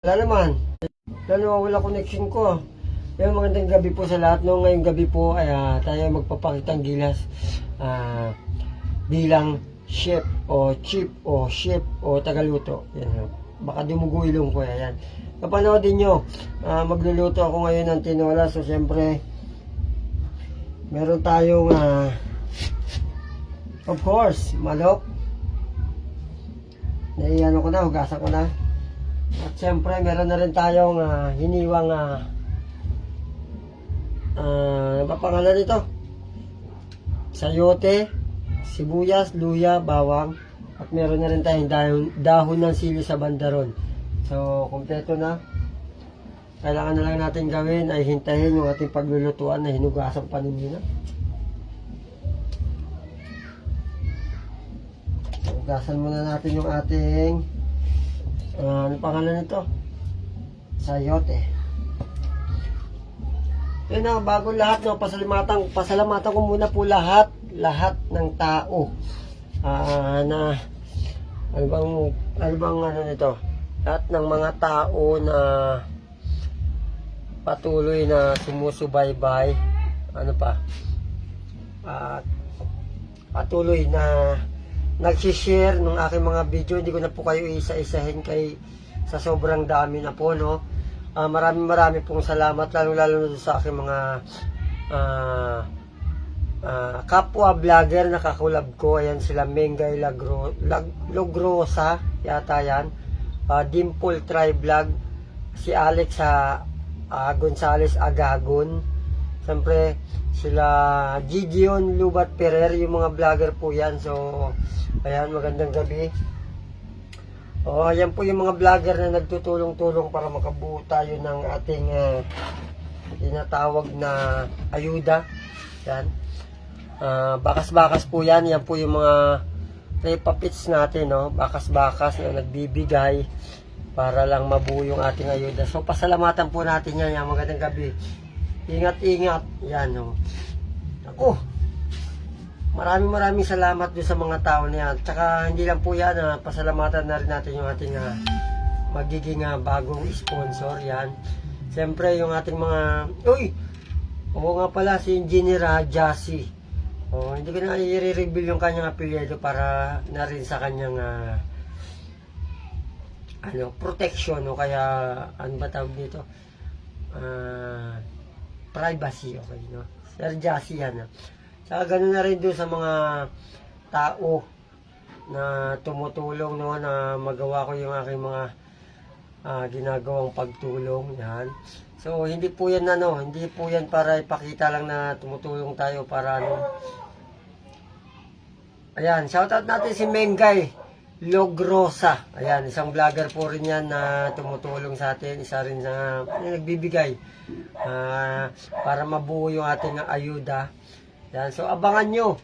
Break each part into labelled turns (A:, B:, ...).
A: Wala naman. Wala connection ko. Yung magandang gabi po sa lahat. No? Ngayong gabi po ay tayo magpapakitang gilas bilang chef o tagaluto. Yan. Baka dumugo ilong ko. Yan. Kapanoodin nyo, magluluto ako ngayon ng tinola. So siyempre, meron tayong of course, manok. Naiano ko na, hugasan ko na. At siyempre, meron na rin tayong hiniwang ano pangalan nito? Sayote, sibuyas, luya, bawang. At meron na rin tayong dahon ng sili sa bandaron. So, kompleto na. Kailangan na lang natin gawin ay hintayin yung ating paglulutuan na hinugasan pa nila. Hugasan muna natin yung ating ano pangalan nito? Sayote. Yun na, bago lahat, no, pasalamatan ko muna po lahat ng tao na ano bang ano nito? Lahat ng mga tao na patuloy na sumusubaybay, ano pa? Patuloy na nag-share ng aking mga video. Hindi ko na po kayo isa-isahin sa sobrang dami na po, no. Marami pong salamat, lalo sa aking mga kapwa vlogger na kakulab ko. Ayan sila, Mengay Logrosa yata yan, Dimple Try Vlog, si Alex Gonzales Agagon, siyempre sila Gideon Lubat Perer, yung mga vlogger po yan. So ayan, magandang gabi. Ayan po yung mga vlogger na nagtutulong-tulong para makabuo tayo ng ating tinatawag na ayuda. Yan. Bakas-bakas po yan. Yan po yung mga repapits natin, no? Bakas-bakas na nagbibigay para lang mabuo yung ating ayuda. So pasalamatan po natin yan. Yan, magandang gabi. Ingat-ingat. Yan, no? Ako, maraming salamat doon sa mga tao na yan. Tsaka hindi lang po yan, pasalamatan na rin natin yung ating magiging bagong sponsor. Yan. Siyempre yung ating mga, oo nga pala, si Engineer Jassy. Hindi ko na i-reveal yung kanyang apelyido para na rin sa kanyang protection, o kaya ano ba tawag dito? Privacy, okay, no? Sir Jassy yan. Saka ganoon na rin doon sa mga tao na tumutulong, no, na magawa ko yung aking mga ginagawang pagtulong. Yan. So hindi po yan hindi po yan para ipakita lang na tumutulong tayo para Ayan, shoutout natin si Mengay Logrosa. Ayan, isang vlogger po rin yan na tumutulong sa atin. Isa rin na nagbibigay para mabuo yung ating ayuda. Yan. So abangan nyo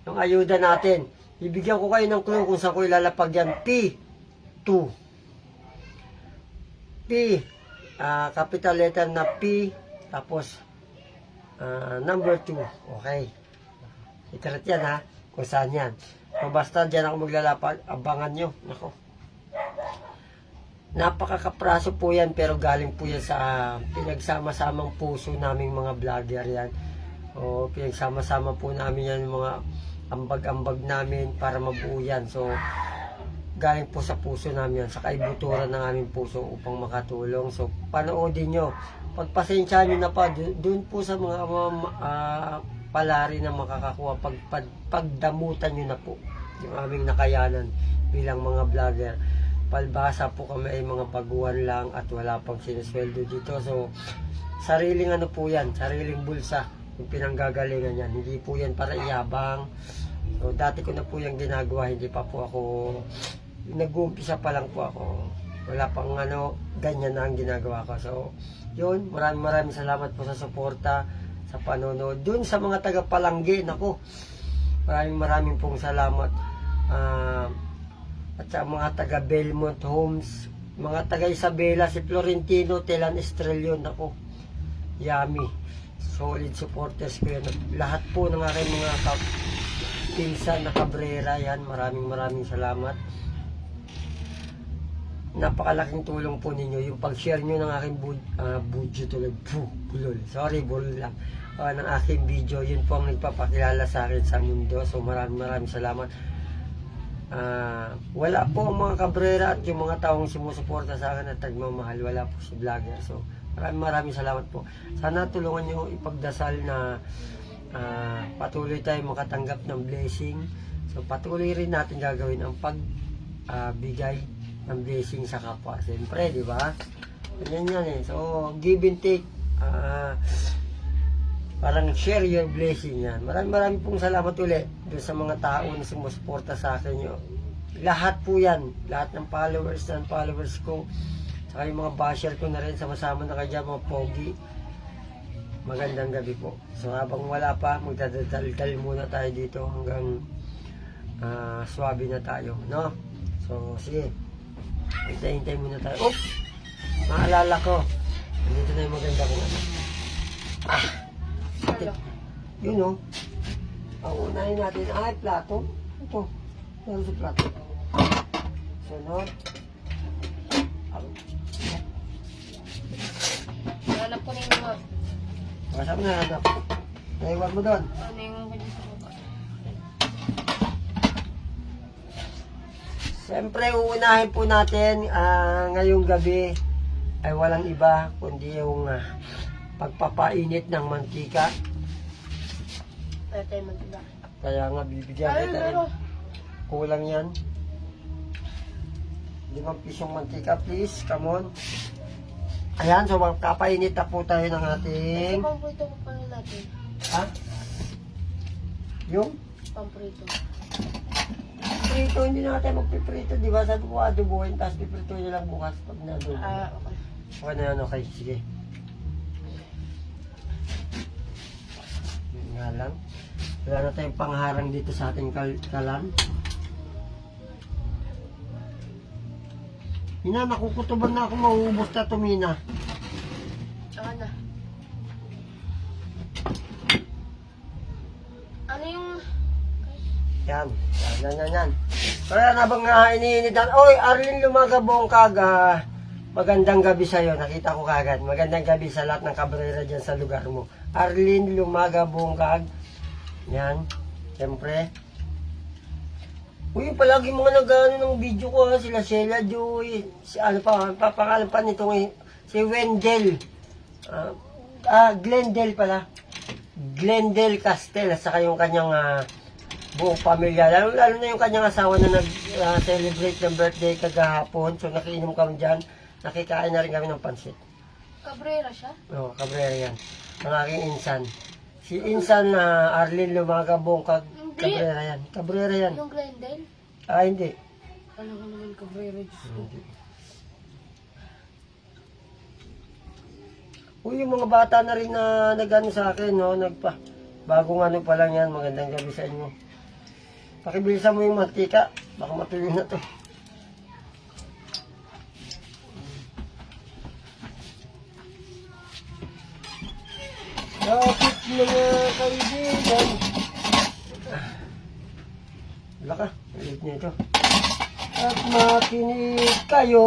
A: yung ayuda natin. Ibigyan ko kayo ng clue kung saan ko ilalapag yan. P2. P, capital letter na P, tapos number 2. Okay. Ikarat yan, ha, kung saan yan. So basta dyan ako maglalapag, abangan nyo. Nako. Napakakapraso po yan, pero galing po yan sa pinagsama-samang puso naming mga vlogger yan. Pinagsama-sama po namin yan, mga ambag-ambag namin para mabuo yan. So galing po sa puso namin yan, sa kaibuturan ng aming puso upang makatulong. So panoodin nyo, pagpasensyahan nyo na pa doon po sa mga palari na makakakuha, pagdamutan nyo na po yung aming nakayanan bilang mga vlogger. Palbasa po kami ay mga baguhan lang at wala pang sinusweldo dito. So sariling po yan, sariling bulsa yung pinanggagalingan yan. Hindi po yan para iyabang. So dati ko na po yung ginagawa, hindi pa po ako, nag-uumpisa pa lang po ako, wala pang ganyan na ang ginagawa ko. So yun, maraming salamat po sa suporta, sa panonood. Dun sa mga taga-Palangge, nako, maraming pong salamat. At sa mga taga-Belmont Homes, mga taga-Isabela, si Florentino Telan Estrellon, nako, yummy, solid supporters ko yan. Lahat po ng aking mga pinsan na Cabrera, yan, maraming salamat. napakalaking tulong po ninyo yung pag-share nyo ng aking budyo tulad bulol. Sorry, bulol lang. Ng aking video, yun po ang nagpapakilala sa akin sa mundo. So maraming salamat. Wala po ang mga kabrera at yung mga taong sumusuporta sa akin at nagmamahal. Wala po si vlogger. So maraming salamat po. Sana tulungan nyo ipagdasal na patuloy tayo makatanggap ng blessing. So patuloy rin natin gagawin ang pagbigay ng blessing sa kapwa. Siyempre, di ba? Ganyan yan eh. So, give and take. Parang share your blessing yan. Maraming pong salamat ulit doon sa mga tao na sumusuporta sa akin. Lahat po yan. Lahat ng followers and followers ko. Saka yung mga basher ko na rin. Sama-sama na kayo dyan, mga pogi. Magandang gabi po. So, habang wala pa, magdadal muna tayo dito hanggang swabe na tayo. No? So, sige. Hintay muna tayo. Oops! Maalala ko. Dito na yung maganda kong ano. Yun o. Paunahin natin. Plato. Ito. Meron sa plato. Sunod.
B: Hanap ko na yung mga...
A: Masama na hanap. Naiwan mo doon.
B: Ano yung kanya sa baba?
A: Siyempre, uunahin po natin ngayong gabi ay walang iba kundi yung pagpapainit ng mantika.
B: Kaya tayo magtiba.
A: Kaya nga bibigyan kita rin. Kulang yan. 5 pisong mantika please. Come on. Ayan, so magpapainit na po tayo ng ating...
B: Pamprito pa pala natin.
A: Ha? Yung?
B: Pamprito.
A: Prito, hindi na natin magpiprito, di ba? Sabi ko adobohin, tapos piprito nyo lang bukas pag na-adobo.
B: Okay.
A: Okay na yan, okay. Sige. Yun nga lang. Wala na tayong pangharang dito sa ating kalan. Mina, nakukutuban na ako, mauubos na ito, Mina.
B: Saka na. Ano yung...
A: Yan. Yan. Kaya nabang iniinitan. Oy, Arlene Lumagabong kaga. Magandang gabi sa'yo. Nakita ko kagad. Magandang gabi sa lahat ng kabrera dyan sa lugar mo. Arlene Lumagabong kag. Yan. Siyempre. Uy, palagi mga nag-ano ng video ko ha. Sila Sheila Joy. Si ano pa. Papangalan pa nitong si Wendell. Glendale pala. Glendale Castel. Saka yung kanyang buong pamilya. Lalo na yung kanyang asawa na nag-celebrate ng birthday kagahapon. So nakiinom kami dyan. Nakikain na rin kami ng pansit.
B: Cabrera siya?
A: Oo, Cabrera yan. Ang aking insan. Si insan na Arlene Lumagabong Cabrera yan. Cabrera yan.
B: Yung Glendale?
A: Hindi.
B: Ano ko naman Cabrera?
A: Hindi. Uy, yung mga bata na rin na nag-ano sa akin, no? Bagong ano pa lang yan. Magandang gabi sa inyo. Pakibilisan mo yung mantika. Baka matuloy na to. Dapat mga kaibigan. Wala ka. Ulit na ito. At makinig kayo.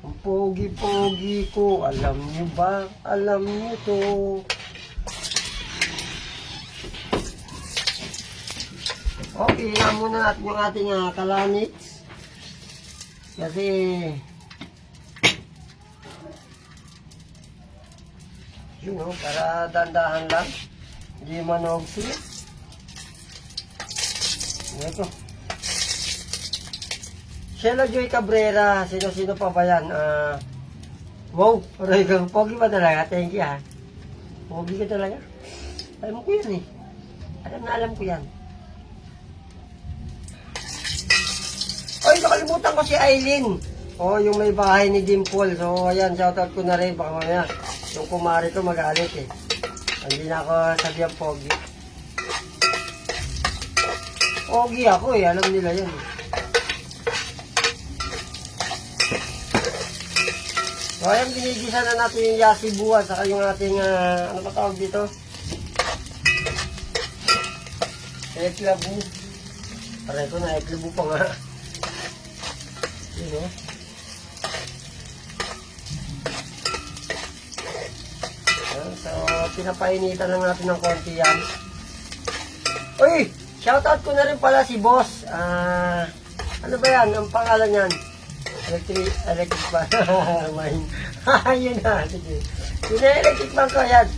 A: Ang pogi-pogi ko. Alam niyo ba? Alam niyo to. Okay, hilahan muna natin yung ating kalanits. Kasi yun o, para dandahan lang. Hindi manogsi. Ito. Sheila Joy Cabrera. Sino-sino pa ba yan? Wow, aray ka. Pogi ba talaga? Thank you ha. Pogi ka talaga. Alam ko yan eh. Alam ko yan. Ay, nakalimutan ko si Aileen. Yung may bahay ni Dimple. So, ayan, shoutout ko na rin. Baka mamaya, yung kumari ko magalit eh. Hindi na ako sabihan pogi. Pogi ako eh. Alam nila yan eh. So, ayan, binigisa na natin yung yasi buwan. Saka yung ating, ano ba tawag dito? Eklabu. Paray ko na, eklabu pa nga. Yun o. Ayan, so, pinapainitan lang natin ng konti yan. Uy! Shoutout ko na rin pala si boss. Ano ba yan? Ang pangalan yan? Electric fan. Yun na. Sige. Yun na electric fan ko. Yan.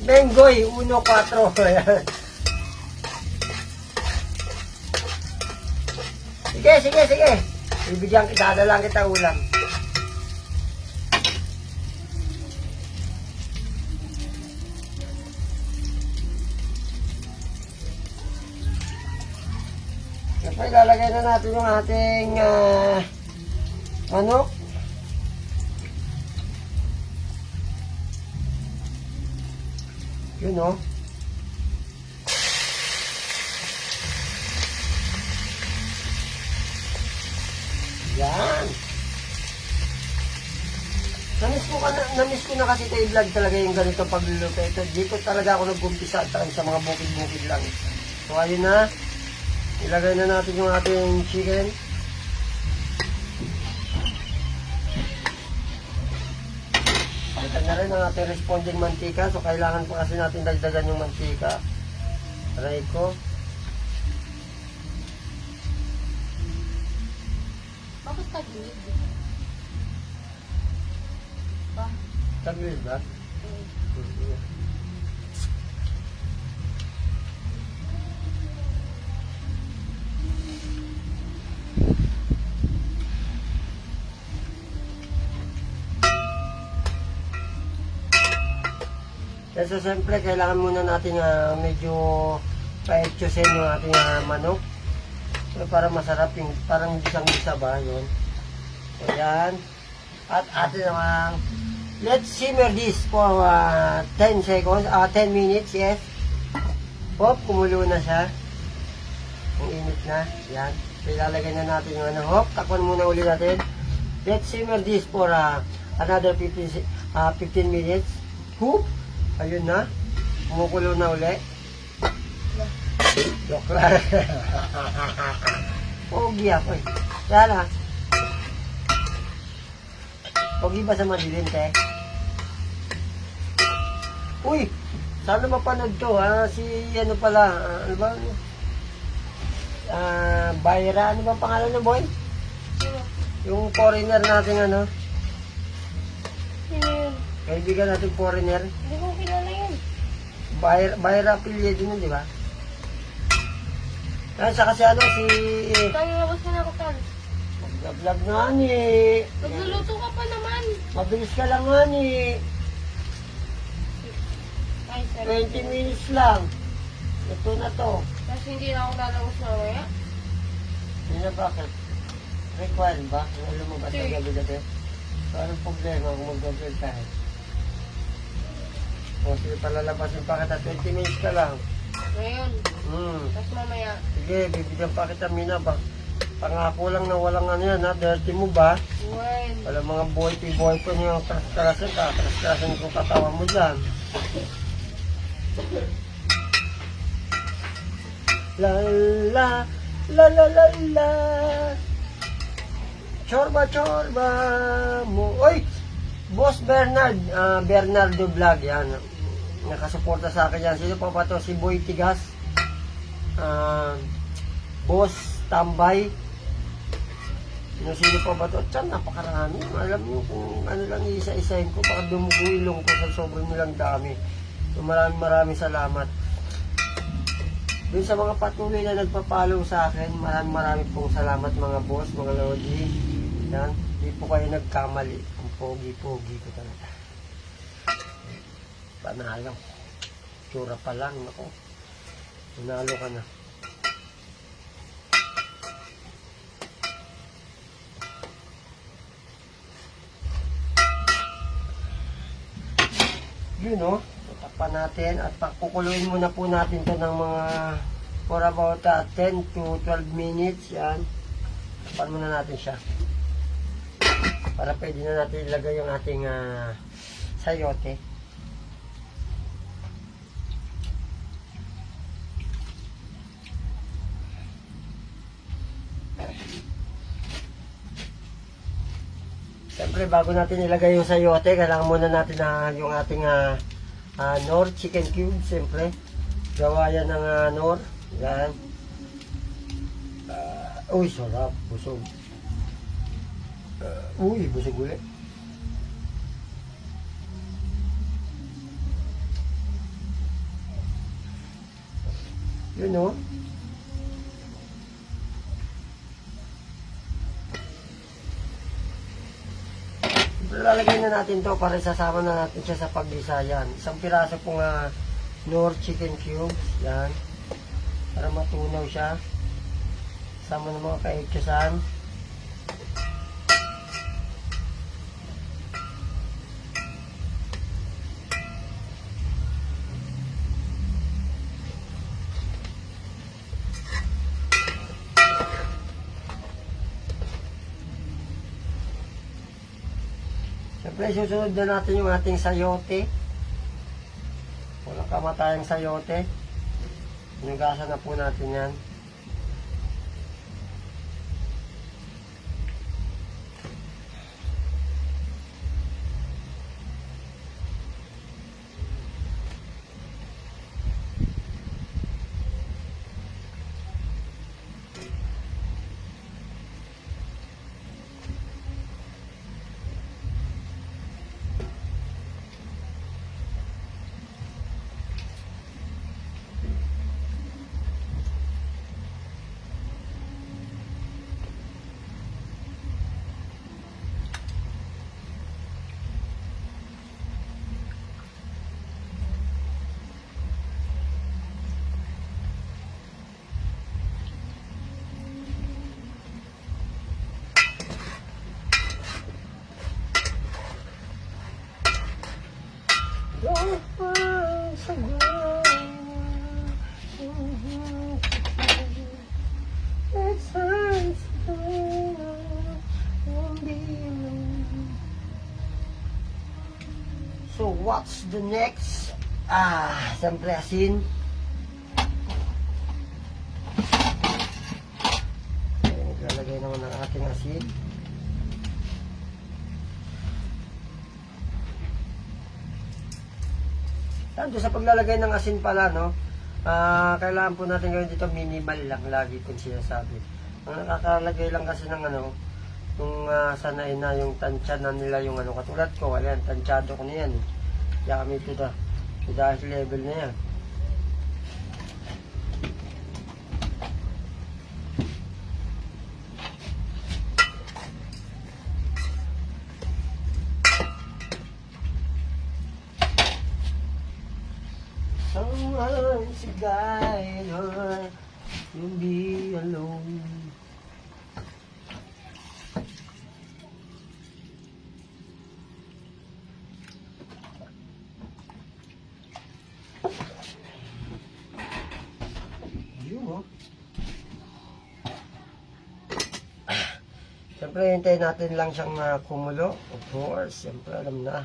A: Bengoy 1.4. Ayan. Sige. Bibigyan kita. Dadalang kita ulam. Siyempre, ilalagay na natin yung ating manok. Yun, oh. Yan. Namiss ko na kasi tayo vlog talaga yung ganito pagluluto. Ito, dito talaga ako nag-umpisa sa mga bukid-bukid lang. So, ayun na. Ilagay na natin yung ating chicken. Palitan na rin ang ating responding mantika. So, kailangan pa kasi natin dagdagan yung mantika. Aray ko.
B: Bakit tagilid? Ba?
A: Tagilid ba? So, siyempre, kailangan muna natin medyo pa-etchosin yung ating manok. So, para masarap yung parang gisang-gisa ba, yun. So, yan. At atin naman, let's simmer this for 10 seconds, 10 minutes, yes. Hop, kumulo na siya. Ang init na, yan. So, ilalagay na natin yung hop, takpan muna ulit natin. Let's simmer this for another 15 minutes. Hop. Ayun na. Kumukulo na uli. Joke lang. Pogi ako eh. Kaya na. Pogi ba sa madilim, te? Uy! Sana mapanood to, ha? Si, ano pala, ano ba? Bayra, ano ba pangalan ng boy?
B: Sino?
A: Yung foreigner natin, ano?
B: Sino yun?
A: Kaibigan natin foreigner.
B: Hindi ko kilala yun.
A: Bayra affiliate yun, di ba? Kaya sa kasi ano, si...
B: Tayo labas ka na ako, Tal.
A: Vlog nga ni.
B: Nagluluto ka pa naman.
A: Mabilis ka lang nga ni.
B: Ay, sorry.
A: 20 minutes lang. Ito na to.
B: Kasi hindi na ako lalabas mamaya.
A: Hindi na bakit? Required ba? Kung lumabas
B: Sige.
A: sa gabi-gabi? So, anong problema kung mag-vlog tayo? O, sige, palalabasin pa kita. 20 minutes ka lang.
B: Ngayon. Tapos mamaya.
A: Sige, bibigyan pa kita, Mina. Pangako lang na walang ano yan, ha? Dirty mo ba?
B: When?
A: Wala mga boy ko niyo karas-karasin ka. Karas-karasin kung katawan mo dyan. La la la la la la. Chorba mo. Oy! Boss Bernard, Bernardo Vlog yan. Nakasuporta sa akin yan. Sino pa ba to? Si Boy Tigas. Boss Tambay. Sino pa ba to? Tiyan, napakarami. Alam nyo kung ano lang isa-isahin ko. Baka dumugo ilong ko sa sobrang nilang dami. So, maraming salamat. Dun sa mga patuloy na nagpa-follow sa akin, maraming pong salamat mga boss, mga lodi. Yan, di po kayo nagkamali. Ang pogi-pogi ko talaga. Panalo. Tsura pa lang, ako. Panalo ka na. Yun, no? Tatakpan natin at pakukuluin muna po natin to ng mga for about 10 to 12 minutes. Yan. Takpan muna natin siya. Para pwede na natin ilagay yung ating sayote. Siyempre Siyempre, bago natin ilagay yung sayote, kailangan muna natin na yung ating Nor chicken cube. Siyempre, gawa yan ng Nor. Yan. Uy, sarap. Busog. Uy, busog ulit. Yun, no? Lalagay na natin to para isasama na natin siya sa pagdisayan. Isang piraso pong Nor chicken cubes. Yan. Para matunaw siya. Sama ng mga kaitsasan. Siyempre, susunod na natin yung ating sayote. Walang kamatayang sayote. Inugasan na po natin yan. So what's the next? Siyempre asin. Lalagay naman ng ating asin. Doon sa paglalagay ng asin pala, no? Kailangan po natin gawin dito minimal lang, lagi kong sinasabi. Ang nakakalagay lang kasi ng yung sanay na yung tansya na nila yung katulad ko, ayan, tansyado ko na yan. Gamit ito, dahil level na yan. Someone to guide her, you'll be alone. Siyempre, hintayin natin lang siyang kumulo. Of course, siyempre, alam na.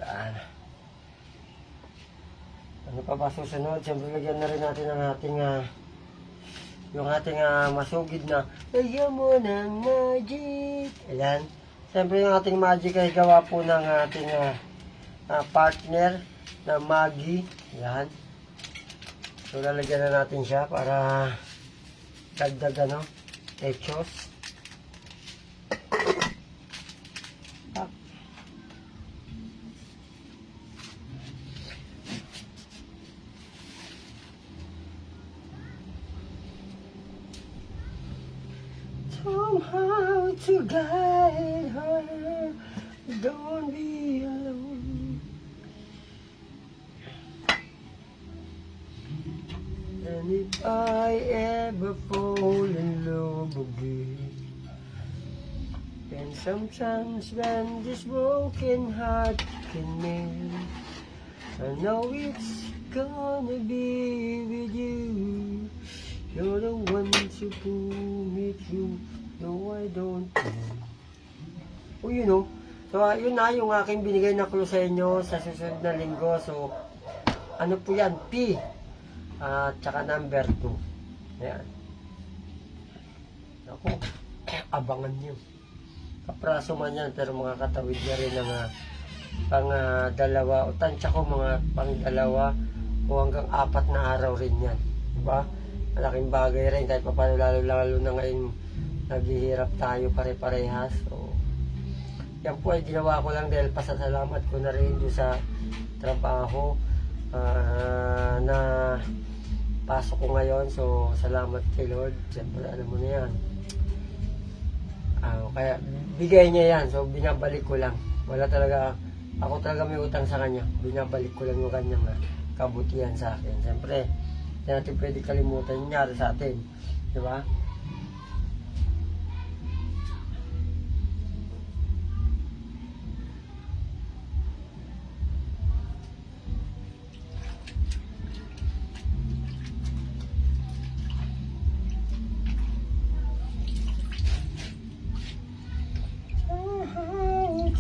A: Yan. Ano pa ba susunod? Siyempre, lagyan na rin natin ang ating, yung ating masugid na lagyan mo ng magic. Ayan. Siyempre, yung ating magic ay gawa po ng ating partner na Maggi. Ayan. So, lalagyan na natin siya para dagdag echos. Somehow to guide her, don't be alone. And if I ever fall in love again, then sometimes when this broken heart can mend, I know it's gonna be with you. You're the one to pull me through. No, I don't know. Oh, you know. So, yun na yung aking binigay na clue sa inyo sa susunod na linggo. So, ano po yan? P. Tsaka number 2. Ayan. Ako. abangan nyo. Kapraso man yan, pero makakatawid niya rin ng pang dalawa, o tansya ko mga pang dalawa o hanggang 4 na araw rin yan. Diba? Malaking bagay rin kahit paano, lalo na ngayon naghihirap tayo pare-parehas. So, yan po ay ginawa ko lang dahil pasasalamat ko na rin doon sa trabaho na pasok ko ngayon. So, salamat kay Lord. Siyempre, alam mo na yan. Kaya, bigay niya yan. So, binabalik ko lang. Wala talaga, ako talaga may utang sa kanya. Binabalik ko lang yung kanyang kabutihan sa akin. Siyempre, hindi natin pwede kalimutan yung nangyari sa atin. Diba?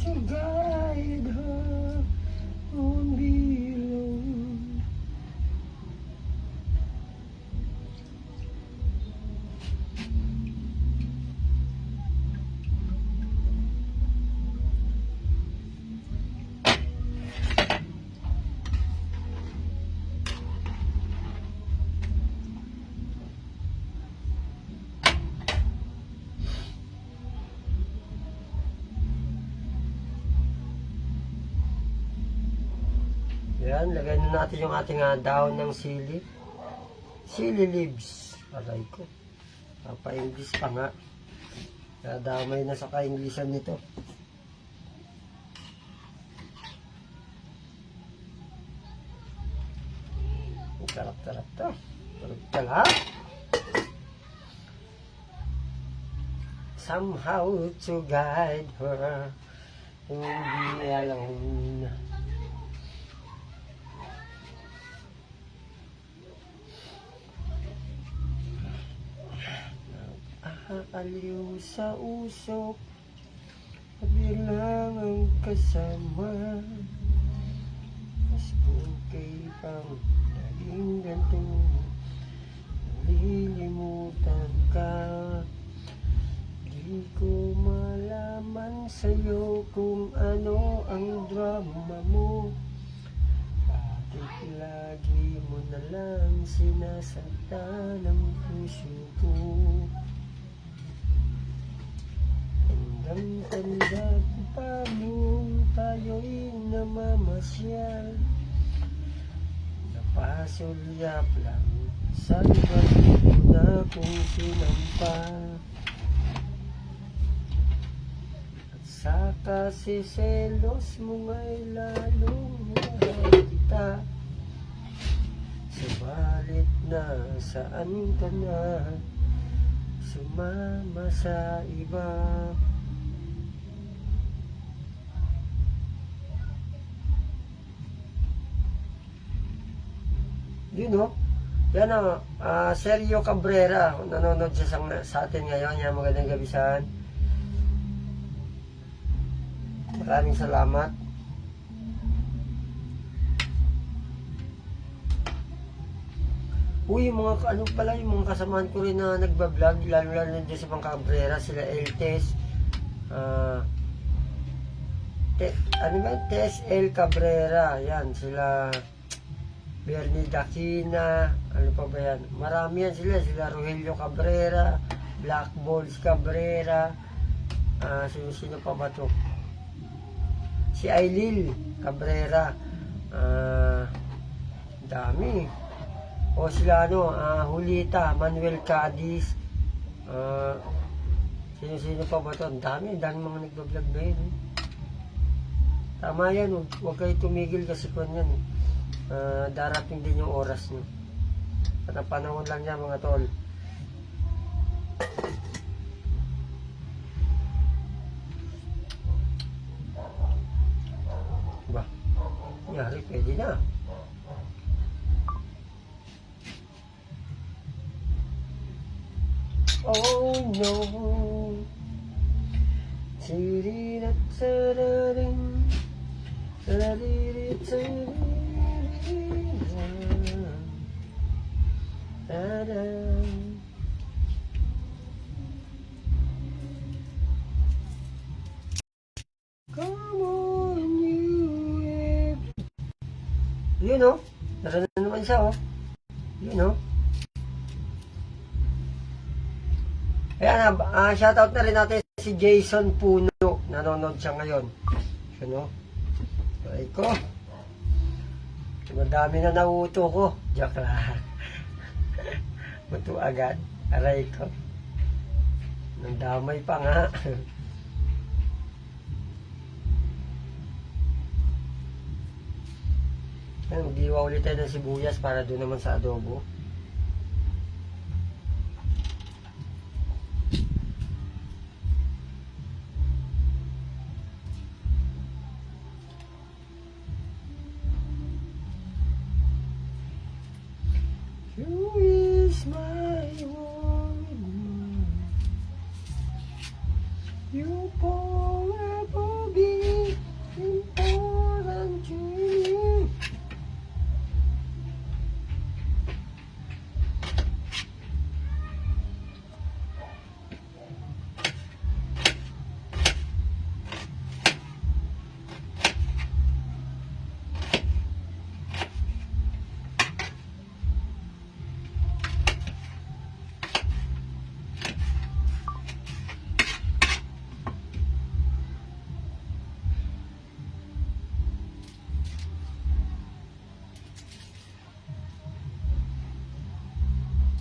A: To guide her on below. Yan, lagay na natin yung ating dahon ng sili. Sili leaves. Aray ko. Pa-English pa nga. Nadamay na sa ka-Englishan nito. Tarap-tarap to. Tarap-tarap. Somehow to guide her. Hindi alone. Aliw sa usok, bilang ang kasama. Mas bukay pang naging ganto, nalilimutan ka. Di ko malaman sa'yo kung ano ang drama mo. Bakit lagi mo na lang sinasaktan ang puso ko? Ang tanda ko pa nung tayo'y namamasyal, napasulyap lang sa ibang mo na kung sinampa. At saka si selos mo ngay lalong mahal kita. Subalit na saan ka na sumama sa iba. Yun o. Yan o. Sergio Cabrera. Nanonood siya sa atin ngayon. Yan, magandang gabi saan. Maraming salamat. Uy, yung mga ano pala, yung mga kasamaan ko rin na nagbablog, lalo na dyan sa mga Cabrera, sila Eltes. Ano ba? Tess L. Cabrera. Yan, sila Bernie Dakina, ano pa ba yan? Marami yan sila. Sila Rogelio Cabrera, Black Balls Cabrera, sino pa ba to? Si Ailil Cabrera, dami. O sila ano, Julita, Manuel Cadiz, sino pa ba to? Dami mga nagbablog na yun. Tama yan, huwag kayo tumigil kasi kung yan. Darating din yung oras nyo. At ang panahon lang niya mga tol. Ba? Yari, pwede na. Oh no. Sirirat sararing, saririt saririt. Yun o. Naroon na naman siya o. Yun o. Ayan, shoutout na rin natin si Jason Puno. Nanonood siya ngayon. Yun o. Aray ko. Madami na nauuto ko. Joke lang. Buto agad. Aray ko. Nandamay pa nga. Magdiwa ulit tayo ng sibuyas para doon naman sa adobo. You is my world. You forever be important to me.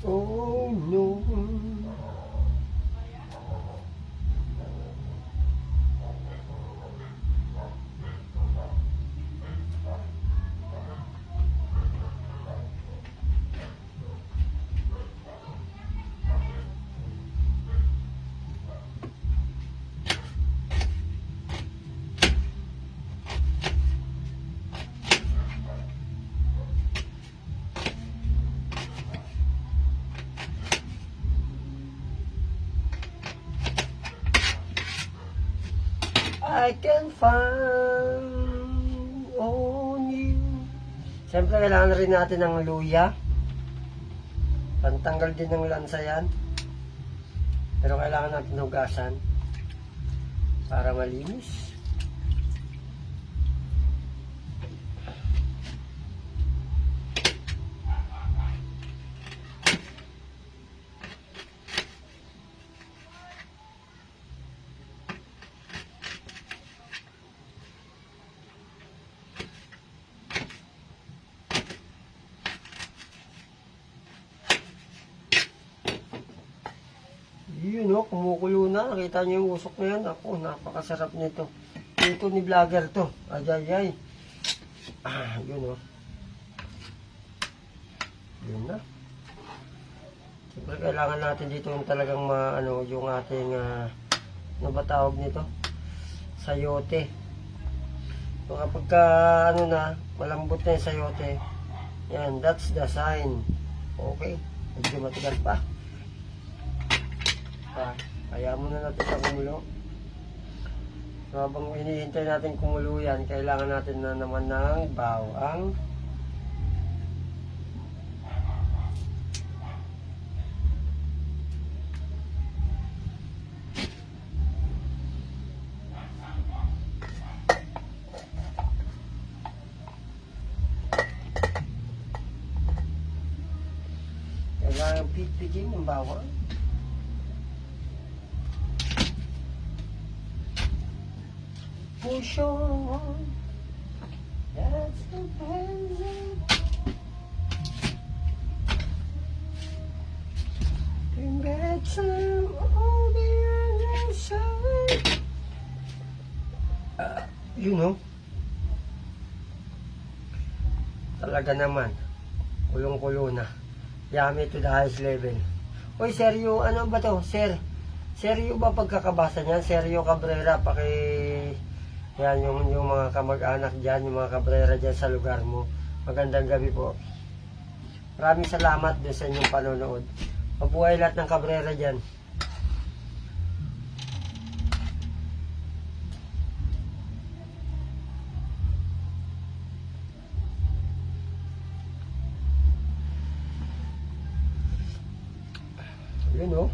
A: Oh no. I can find on you. Siyempre, kailangan rin natin ng luya. Pantanggal din ng lansa yan. Pero kailangan natin hugasan para malinis. Yun o, kumukulo na. Nakita niyo yung usok na yan. Ako, napakasarap nito. Ito ni vlogger to. Ajayay. Yun o. Yun na. Siyempre, kailangan natin dito yung talagang yung ating, ano ba tawag nito? Sayote. So, kapag malambot na yung sayote, yan, that's the sign. Okay. Medyo matigas pa. Kaya muna natin sa kumulo. So, habang hinihintay natin kumulo yan, kailangan natin na naman ng bawang. Kailangan pitpitin yung bawang. Push on, that's the present. Bring back some of the other side. You know, talaga naman, kulong-kulo na. Yummy to the highest level. Uy, seryo, ano ba to? Seryo ba pagkakabasa niyan? Seryo Cabrera, yan, yung mga kamag-anak dyan, yung mga kabrera dyan sa lugar mo. Magandang gabi po. Maraming salamat doon sa inyong panonood. Mabuhay lahat ng kabrera dyan. Yun o.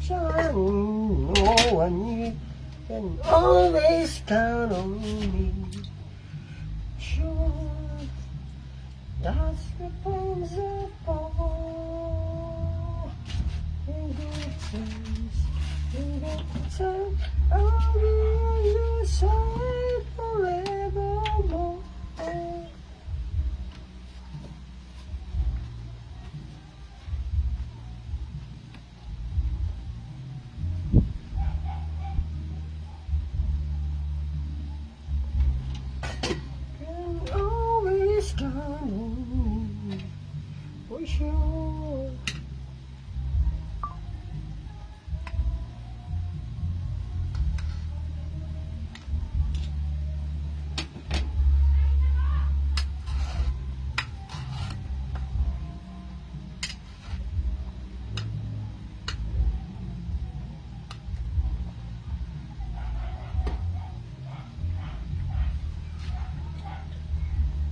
A: shining, no one you can always count on me. Sure, that's the things apart. In good times, in bad times, I'll be on your side forevermore. Can always count on me, for sure.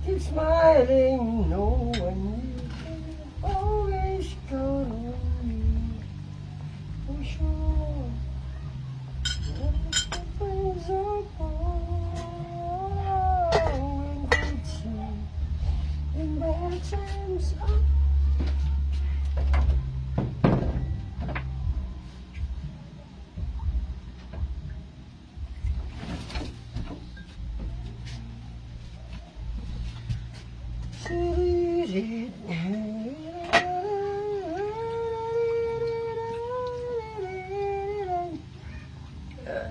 A: Keep smiling, no one you can always count on me, for sure. That's the things apart. In good times, in bad times,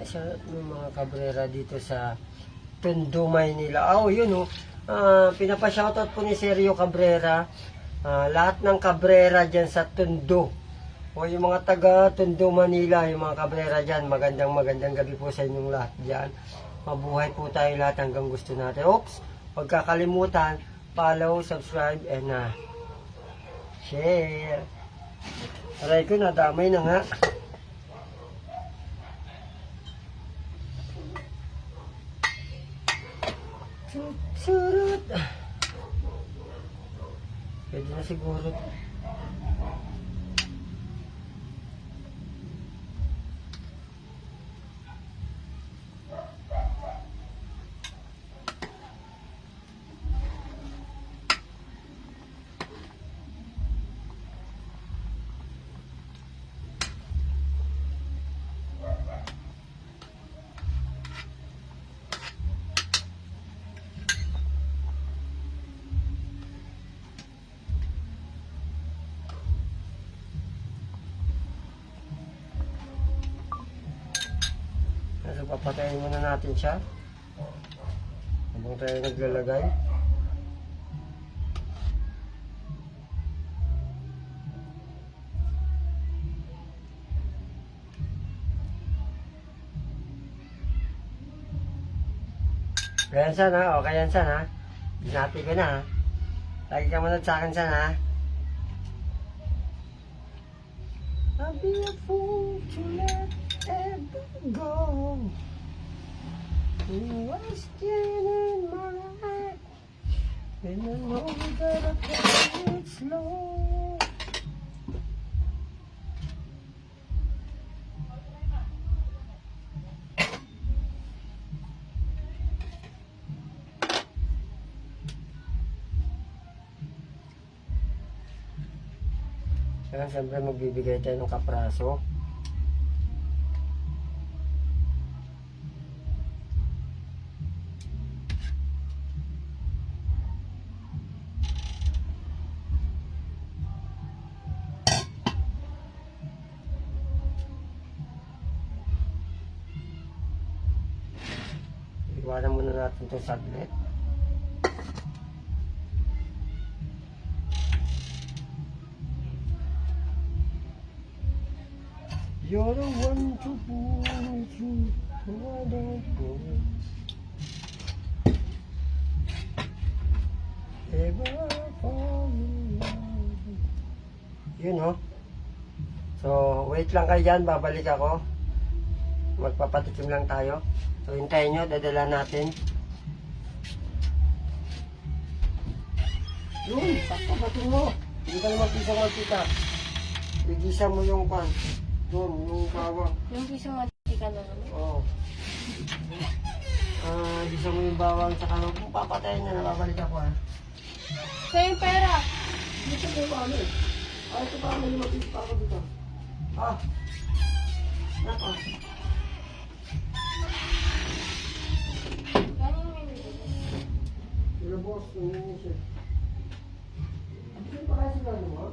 A: isa ng mga kabrera dito sa Tondo, Maynila. Yun pinapa-shoutout po ni Sergio Cabrera. Lahat ng kabrera dyan sa Tondo. Yung mga taga Tondo, Manila, yung mga kabrera dyan, magandang gabi po sa inyong lahat dyan. Mabuhay po tayo lahat hanggang gusto natin. Huwag kakalimutan, follow, subscribe, and share. Aray ko, nadamay na nga. Surut. Pwede na siguro. So, papatayin muna natin siya habang tayo naglalagay. Kaya San okay yan San Binati ko na Lagi ka manood sa akin San I'll be a fool to let ever go. Wasting in my life, and I know that I can't it slow. Kaya siyempre magbibigay tayo ng kapraso. Iwanan muna natin itong saglit. You're the one to pull me through, so I don't go. Ever fall in love. Yun So, wait lang kayo dyan, babalik ako. Magpapatikim lang tayo. So, hintayin nyo, dadala natin. Yun, sakto, batin mo. Hindi ka naman pisang magpita. Igisa mo yung pan. Doon, yung bawang.
B: Yung pisong mantika na naman.
A: Oo. Gisa mo yung bawang, tsaka kung papatayin na, nababalik ako ha.
B: Sa yung pera.
A: Dito ko yung ano eh. Ito pa, may lumabis pa ako dito. Nako.
B: Gano'n yung menu?
A: Yung boss, yung siya. Sino pa kasi gano'n mo?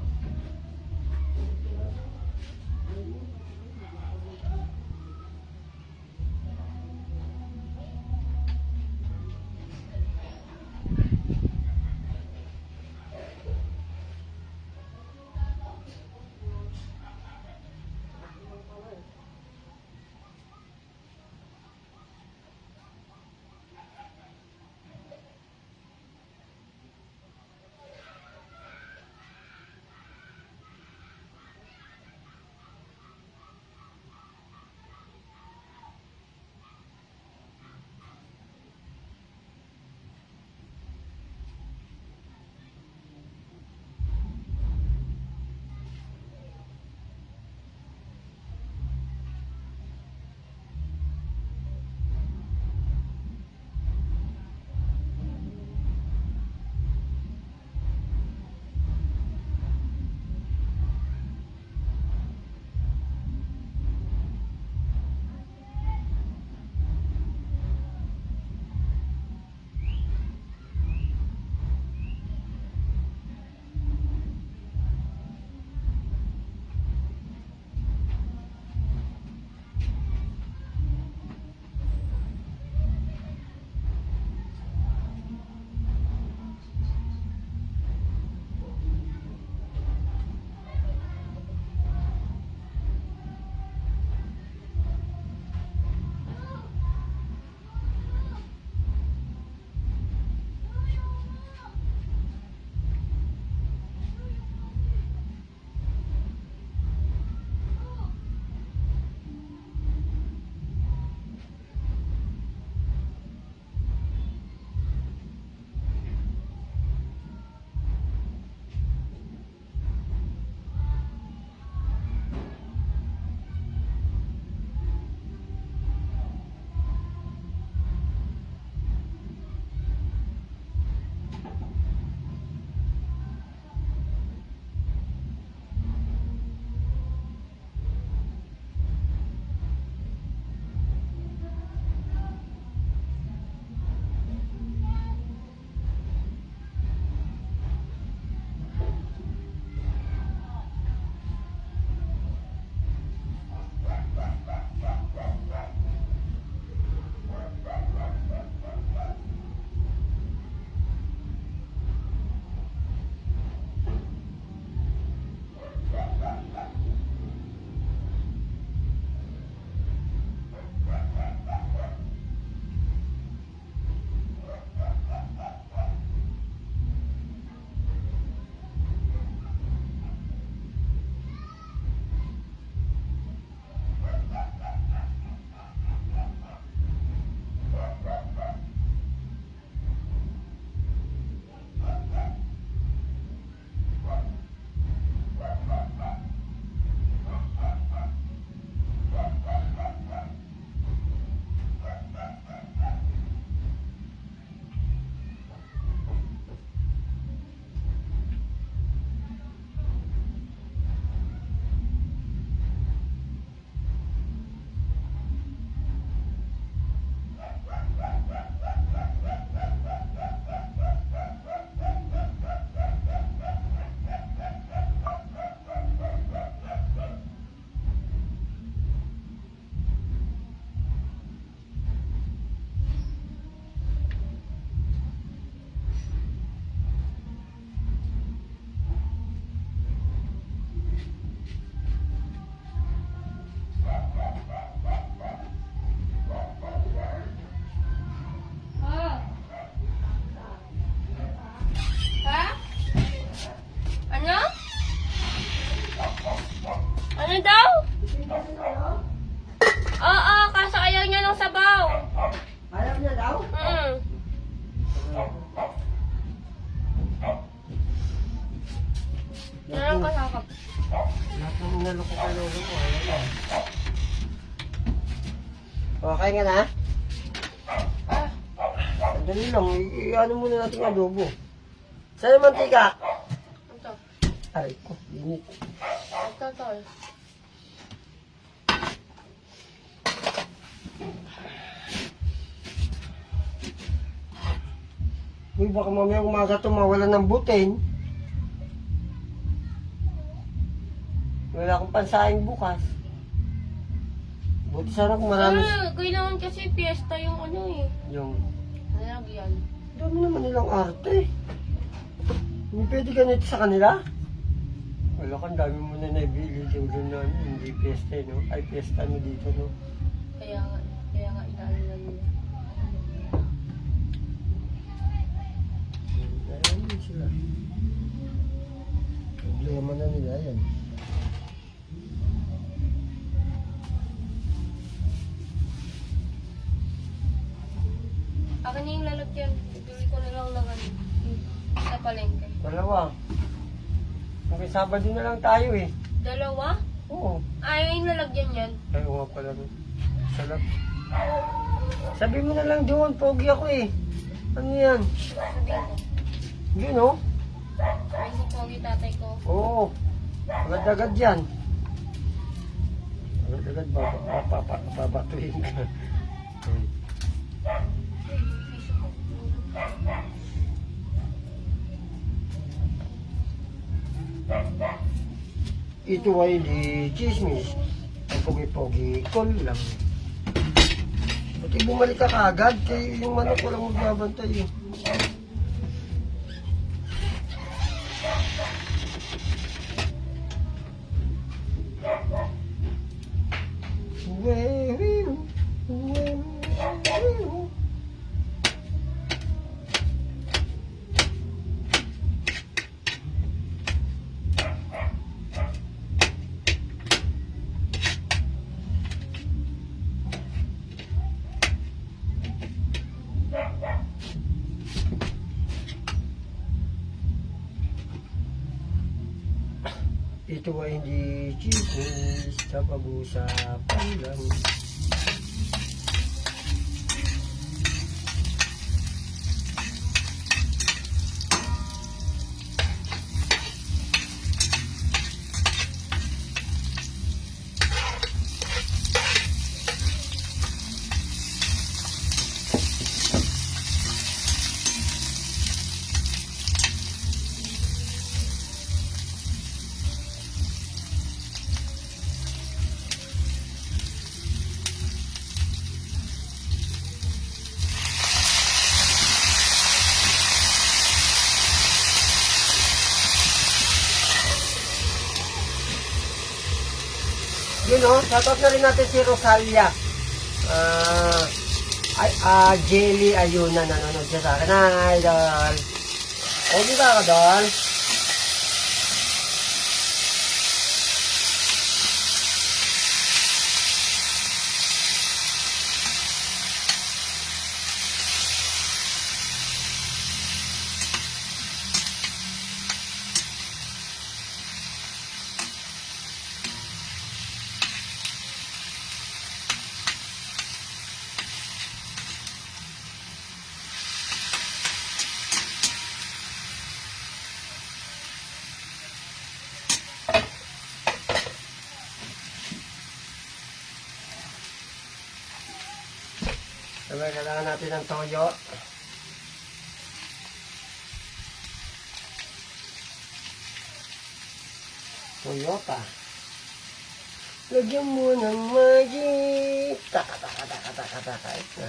B: Ano daw? Oo, kaso ayaw niya ng sabaw.
A: Ayaw niya daw?
B: Meron ka sakap.
A: Lahat ng inalok ko kay lolo ko. Ayan. Okay nga na?
B: Ah,
A: Sandali lang. I-ano muna natin yung adobo. Saan yung mantika?
B: ito.
A: Aray ko, init.
B: Ito, tol.
A: Uy, baka mamaya umaga ito mawalan ng butin. Wala akong pansahing bukas. Buti sana kung marami.
B: Kailangan kasi piyesta yung ano eh.
A: Yung,
B: Nalagyan.
A: dami naman nilang arte. Hindi pwede ganito sa kanila. Wala kang dami mo na naibili yung doon na hindi piyesta, no? Ay, piyesta mo dito, no?
B: Kaya nga inaano lang nila.
A: Ayan sila. Problema na nila yan.
B: Akin na yung lalagyan. Ibili ko na lang ng ano. Sa palengke.
A: Dalawa. Hanggang Sabado na lang tayo eh.
B: Dalawa?
A: Oo.
B: Ay, yung lalagyan yan.
A: Ay, nga pala. Salap. Sabi mo na lang doon, pogi ako eh. Ano yan?
B: Sabihin ko.
A: Yun oh.
B: Sabihin ko pogi tatay ko.
A: Oo. Agad-agad yan. Agad-agad babatuhin ka. Ito ay di chismis. Ang pogi-pogi ko lang. Buti bumalik ka kagad, kaya yung manok ko lang magbabantay eh. Ito ay hindi chismis, kapag-usapan lang. Yun o, shoutout na rin natin si Rosalia. Jelly Ayuna nanonood siya sa akin. Hi, Dol. O, di ba ka, Dol? Sabay, kailangan natin ng toyo. Toyo pa. Lagyan mo ng magic. Taka. Ito.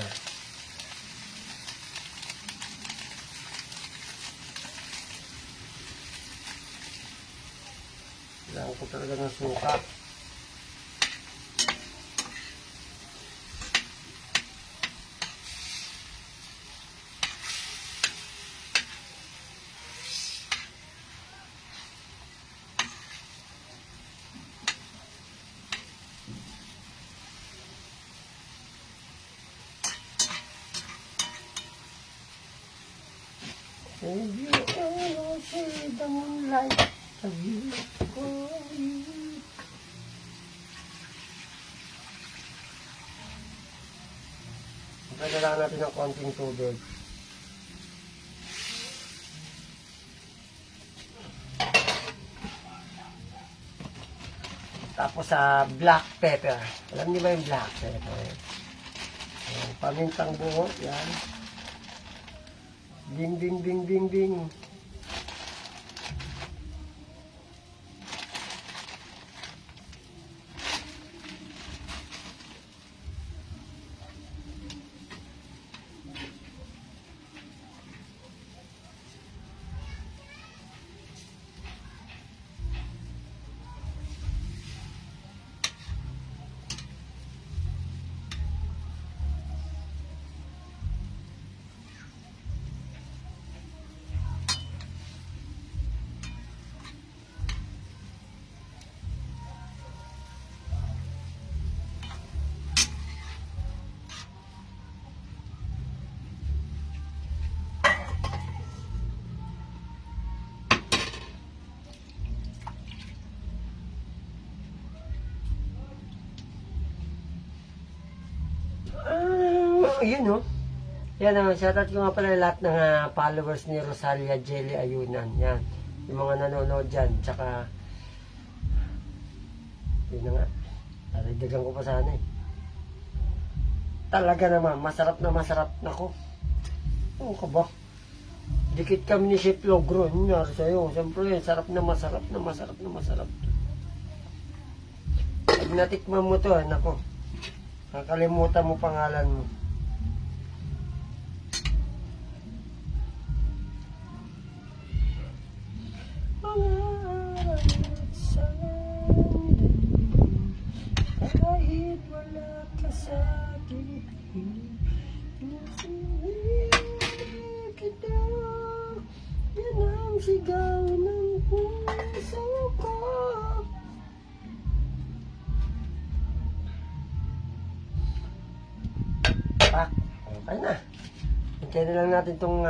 A: Kailangan ko talaga ng suka. If you ever see the moonlight, have you call you kailangan natin ng konting tubig. Tapos sa black pepper. Alam niyo ba yung black pepper? Ayan, pamintang buo, yan. Ding, ding, ding, ding, ding. Yun, no? Yan, shoutout ko nga pala lahat ng followers ni Rosalia Jelly Ayunan. Yan. Yung mga nanonood dyan. Tsaka, yun na nga. Narigdagan ko pa sana eh. Talaga naman, masarap na ko. Oo ka ba? Dikit kami ni Chef Logro. Nangyari sa'yo. Siyempre, sarap na masarap. Pag natikman mo to, nako. Nakalimutan mo pangalan mo. Kahit wala ka sa akin, kita, yan ang sigaw ng puso ko. Okay na. Hintayin na lang natin itong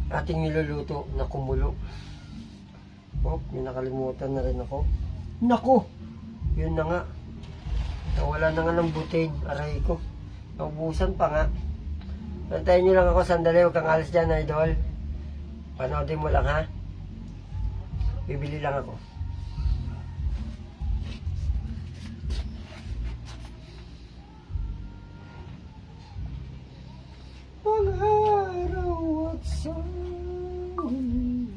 A: ating niluluto na kumulo. Oh, may nakalimutan na rin ako. Naku! Yun na nga. Nawala na nga ng butane. Aray ko. Naubusan pa nga. Antayin nyo lang ako sandali. Huwag kang alas dyan, idol. Panoodin mo lang, ha? Bibili lang ako. Pag-araw at sangin,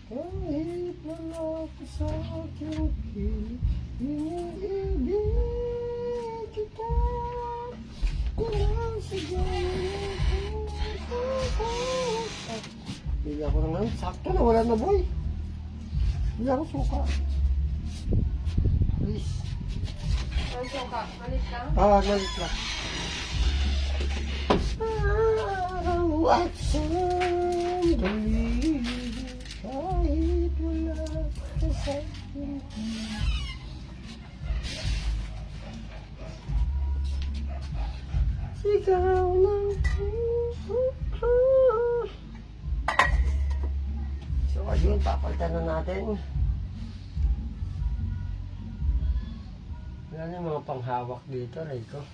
A: kahit wala ka sa aking piling, iniibig kita. Kulang sigaw ng pili ako na ngayon. Sakto na, wala na boy. Pili ako suka. Please.
B: Ang suka, malit lang.
A: Malit lang. Araw at sandali, kahit wala ka sa akin. Sigaw ng puso. So ayun, papalitan na natin. Wala na yung mga panghawak dito, Rico.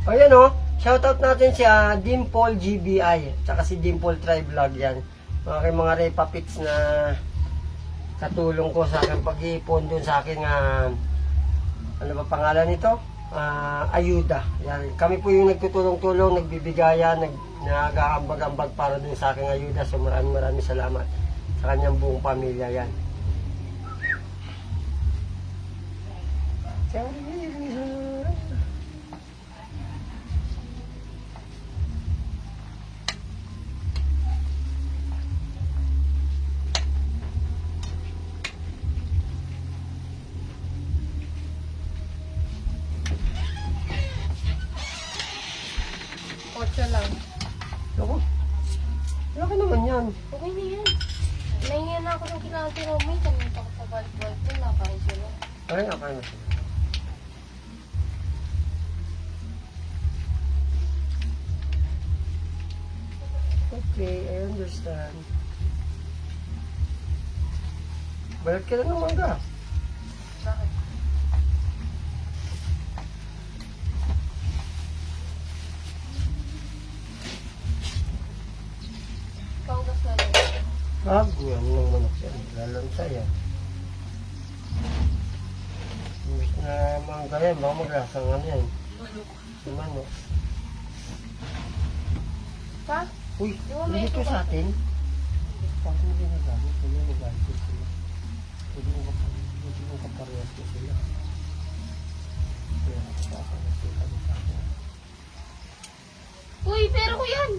A: Ayan o, shoutout natin si Dimple GBI, tsaka si Dimple Try Vlog yan. Mga repapits na katulong ko sa akin pag-iipon dun sa akin ano ba pangalan nito? Ayuda. Yan. Kami po yung nagtutulong-tulong, nagbibigayan, nag-aambag-ambag para dun sa aking ayuda. So maraming salamat sa kanyang buong pamilya yan.
B: Ocho lang.
A: Ako, laki naman yan.
B: Okay na yan. Nahiyan na ako ng kailangan si Romy. Kanina ako pa balik-balik ko. Nakain sila.
A: Ay, okay na siya. Okay, I understand. Balik ka na ng mangga.
B: Bakit? Kaugas na lang.
A: Bago yan ng manok yan. Lalansa yan. Imbis na mangga yan, baka maglasang ano yan. Si manok.
B: Pa?
A: Uy,
B: Di ba may
A: dito
B: ito
A: sa
B: ka?
A: atin. Bakit mo ginagamit? Kaya nagagamit ko sila. Pwede mo kaparehas ko sila. Kaya nakapakalas ko kami sa akin.
B: Uy, pero ko yan.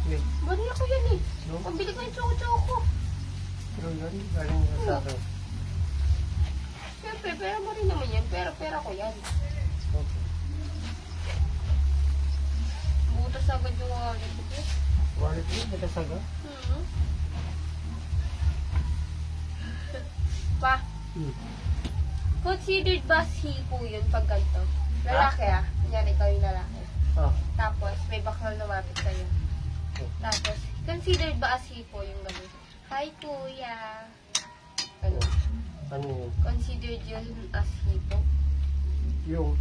A: Wait,
B: Bari ako yan eh.
A: no?
B: Pambili ko yung choco-choco ko.
A: Pero yan, galing mo sa akin.
B: Siyempre, pera mo rin naman yan. Pera ko yan.
A: Okay.
B: Butas agad yung wallet ko.
A: Wallet mo, nagkasaga?
B: Pa,
A: Hmm.
B: considered ba hipo yun pag ganito? Lalaki ah. Kunyari ikaw yung lalaki.
A: Ah,
B: Tapos, may bakal lumapit sa'yo.
A: oh.
B: Tapos, considered ba as hipo yung gano'n? Hi, kuya. Ano?
A: Ano yun?
B: Considered yun as hipo?
A: Yung,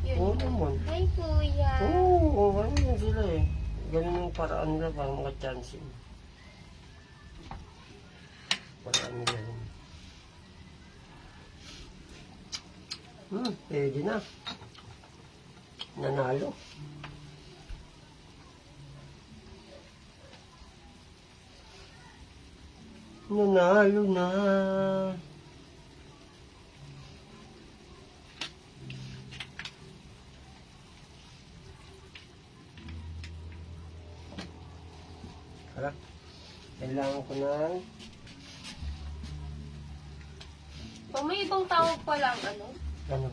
B: Yun.
A: oo naman.
B: Hi, kuya.
A: Oo, ano yun sila eh. Ganun yung paraan nila para maka-chancing. Paraan nila yun. Pwede na. Nanalo. Nanalo na. Harap. Kailangan ko ng
B: Pag may ibang tawag pa lang, ano?
A: ano?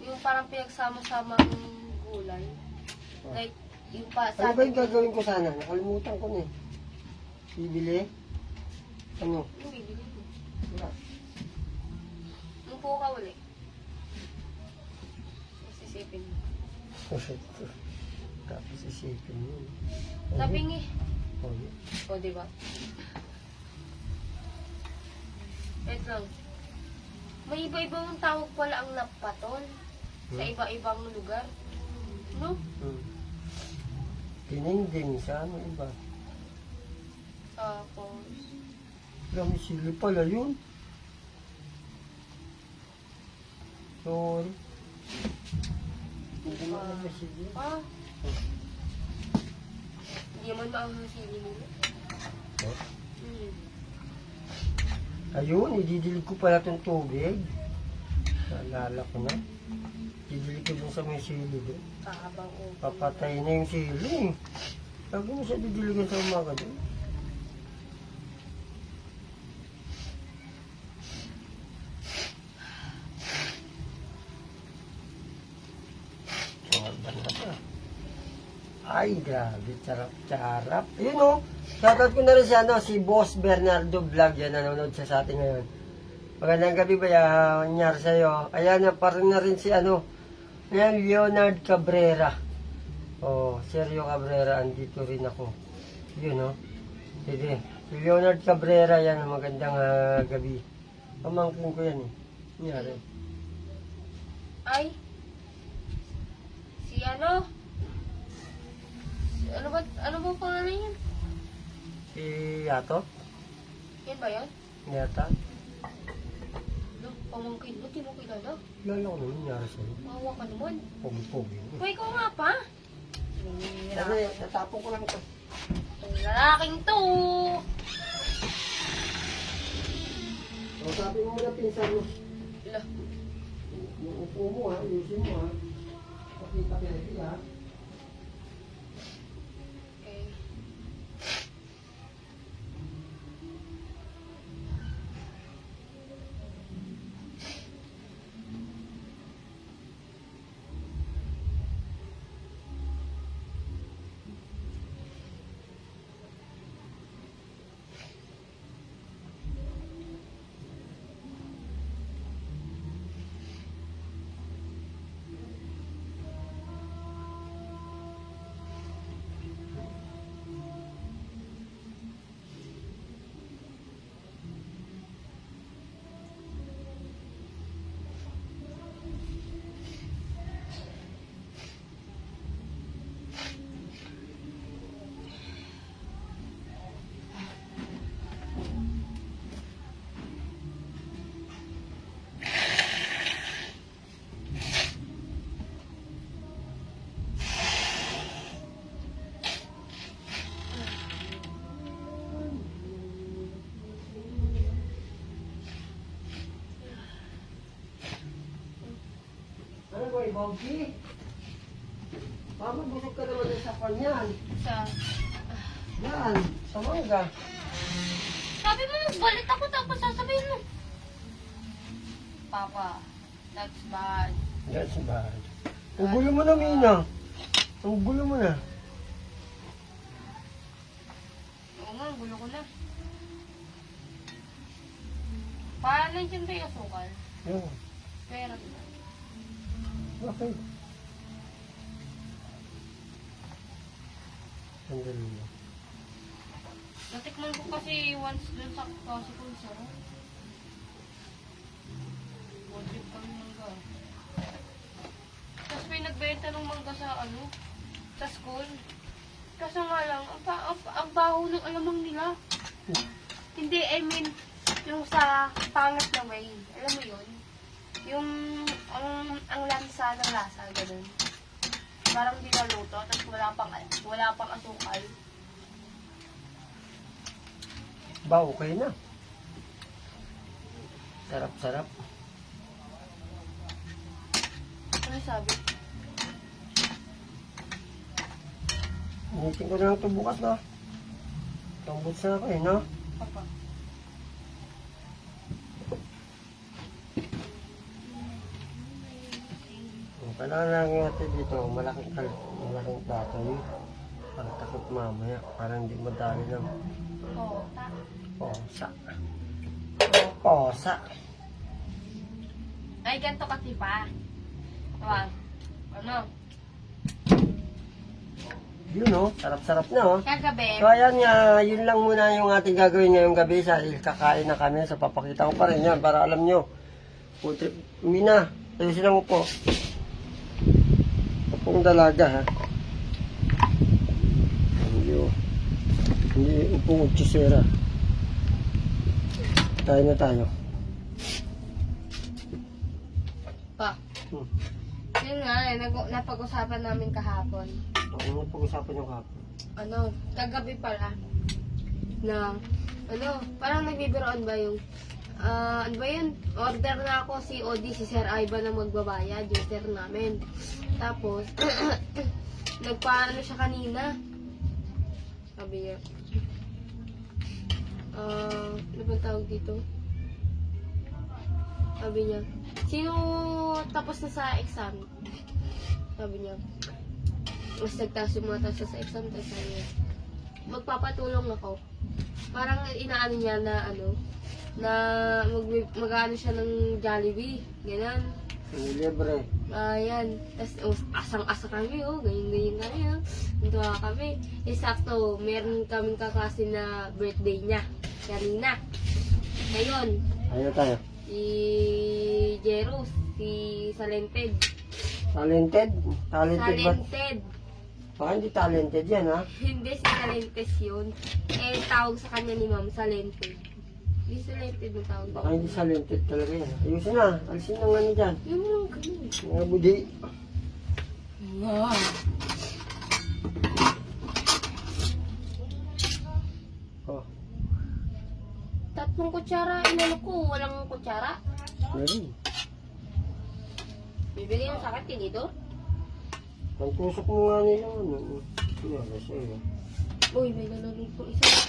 B: Yung parang pinagsama-samang gulay. Like, yung pa
A: Ano ba yung gagawin ko sana? Nakalimutan ko na eh. Bibili? Ano?
B: Yung bibili mo.
A: Wala.
B: Yung po ka uli. Isisipin mo.
A: Tapos isipin mo.
B: Sabi
A: Oh,
B: o, diba? Wait lang. May iba-ibang tawag pala ang napatol sa iba-ibang lugar. No?
A: Tininding sa ano iba.
B: Tapos,
A: Gamisili pala yun. Sorry. Hindi mo alam na sili.
B: hindi naman maanghang sili nila.
A: Oh.
B: Hmm.
A: Ayun, ididilig ko pala itong tubig. Naalala ko na. Ididilig ko dun sa may sili doon.
B: Kahabang upo.
A: Papatay na yung sili. Lagi mo siya didiligan sa umaga doon. Banda pa. Ay, grabe. Charap-charap. Ayun o. Shoutout ko na rin si Boss Bernardo Vlog. Yan, nanonood siya sa atin ngayon. Magandang gabi ba yan? Nyar sa'yo. Ayan, parang na rin si Ayan, Leonard Cabrera. Oh, Sergio Cabrera. Andito rin ako. Yun o. Sige. Si Leonard Cabrera yan. Magandang gabi. Pamangkin ko yan eh. Nyari.
B: Ay, Ano ba pangalan yun?
A: Si Yato?
B: Yan ba yan?
A: Yata?
B: Ano? Pamangkin mo, di mo kilala?
A: Lala ko naman nangyari sa'yo.
B: Mawa ka naman.
A: Pogi-pogi.
B: Uy, ikaw nga pa.
A: Kasi natapon ko lang ito.
B: Itong lalaking to.
A: So, sabi mo na pinsan mo.
B: Ila.
A: Yung upo mo ha, ayusin mo ha. Pakita ka na ha.
B: Okay.
A: Ano ba, Bobby? Mama, busog ka naman sa kanyan.
B: Sa...
A: Yan, sa mangga.
B: Sabi mo, balik ako tapos sasabihin mo. Papa, that's bad.
A: That's bad. Ang gulo mo na, Mina. Ang gulo mo na.
B: Oo nga, gulo ko na. Paano yun ba yung asukal?
A: Yan.
B: Pera na.
A: Okay. Sandali na.
B: Natikman ko kasi once dun sa kasi kung saan. Budget kami mangga. Tapos may nagbenta ng mangga sa ano, sa school. Kaso nga lang, ang baho ng alamang nila. Hindi, I mean, yung sa pangit na way. Alam mo yun? Yung, ang lansa ng lasa, ganun. Parang di naluto, tapos wala pang asukal.
A: Ba, okay na. Sarap-sarap.
B: Ano sabi?
A: Initin ko na lang ito bukas na. Tambuts na ako eh, no?
B: Papa.
A: Kailangan lang natin dito, malaking plato yun. Para takot mamaya, para hindi madali ng
B: Oo,
A: posa. Posa.
B: ay, ganito kasi pa. Wag. Ano?
A: Yun oh, sarap-sarap na oh.
B: Kagabi,
A: So ayan nga, yun lang muna yung ating gagawin ngayong gabi. Dahil kakain na kami, so papakita ko pa rin yan para alam nyo. Food trip, Mina, ayusin lang po. Upong dalaga ha. Hindi upong utsisera. Tayo na tayo.
B: pa. Yun nga, napag-usapan namin kahapon.
A: Ano pag-usapan yung kapon?
B: Ano, kagabi pala. Na, ano, parang nagbibiroon ba yung, ano ba yun? Order na ako si Odi, si Sir Ivan na magbabayad, yung sir namin. Tapos, nagpaano siya kanina. Sabi niya, ano bang tawag dito? Sabi niya, sino tapos na sa exam? Sabi niya, mas nagtaas yung mga taas sa exam, tapos sabi niya, magpapatulong ako. Parang inaano niya na ano, na mag-ano siya ng Jollibee, gano'n.
A: Libre.
B: Ayan. Tapos, asang-asa kami, ganyan-ganyan kami, Nuntua kami. Sakto, meron kaming kaklase na birthday niya. Kanina. Ngayon,
A: Ayaw tayo.
B: si Jeros, si Salented.
A: Talented? Talented ba?
B: Talented.
A: Baka hindi talented yan, ha?
B: Hindi si Salentes yun. Eh, tawag sa kanya ni Ma'am, Salented. Hindi Salented yung tawag.
A: Baka hindi talented talaga yan. Ayusin na. Alisin ng ano dyan.
B: Yung mga ganun.
A: Mga budi.
B: Wow.
A: Oh,
B: 3 kutsara, inano ko, walang kutsara.
A: meron.
B: Bibigay mo sa akin, tinidor.
A: Ang tusok mo nga nila, ano. Yan, nasa iyo.
B: Uy, may nanonood po isa.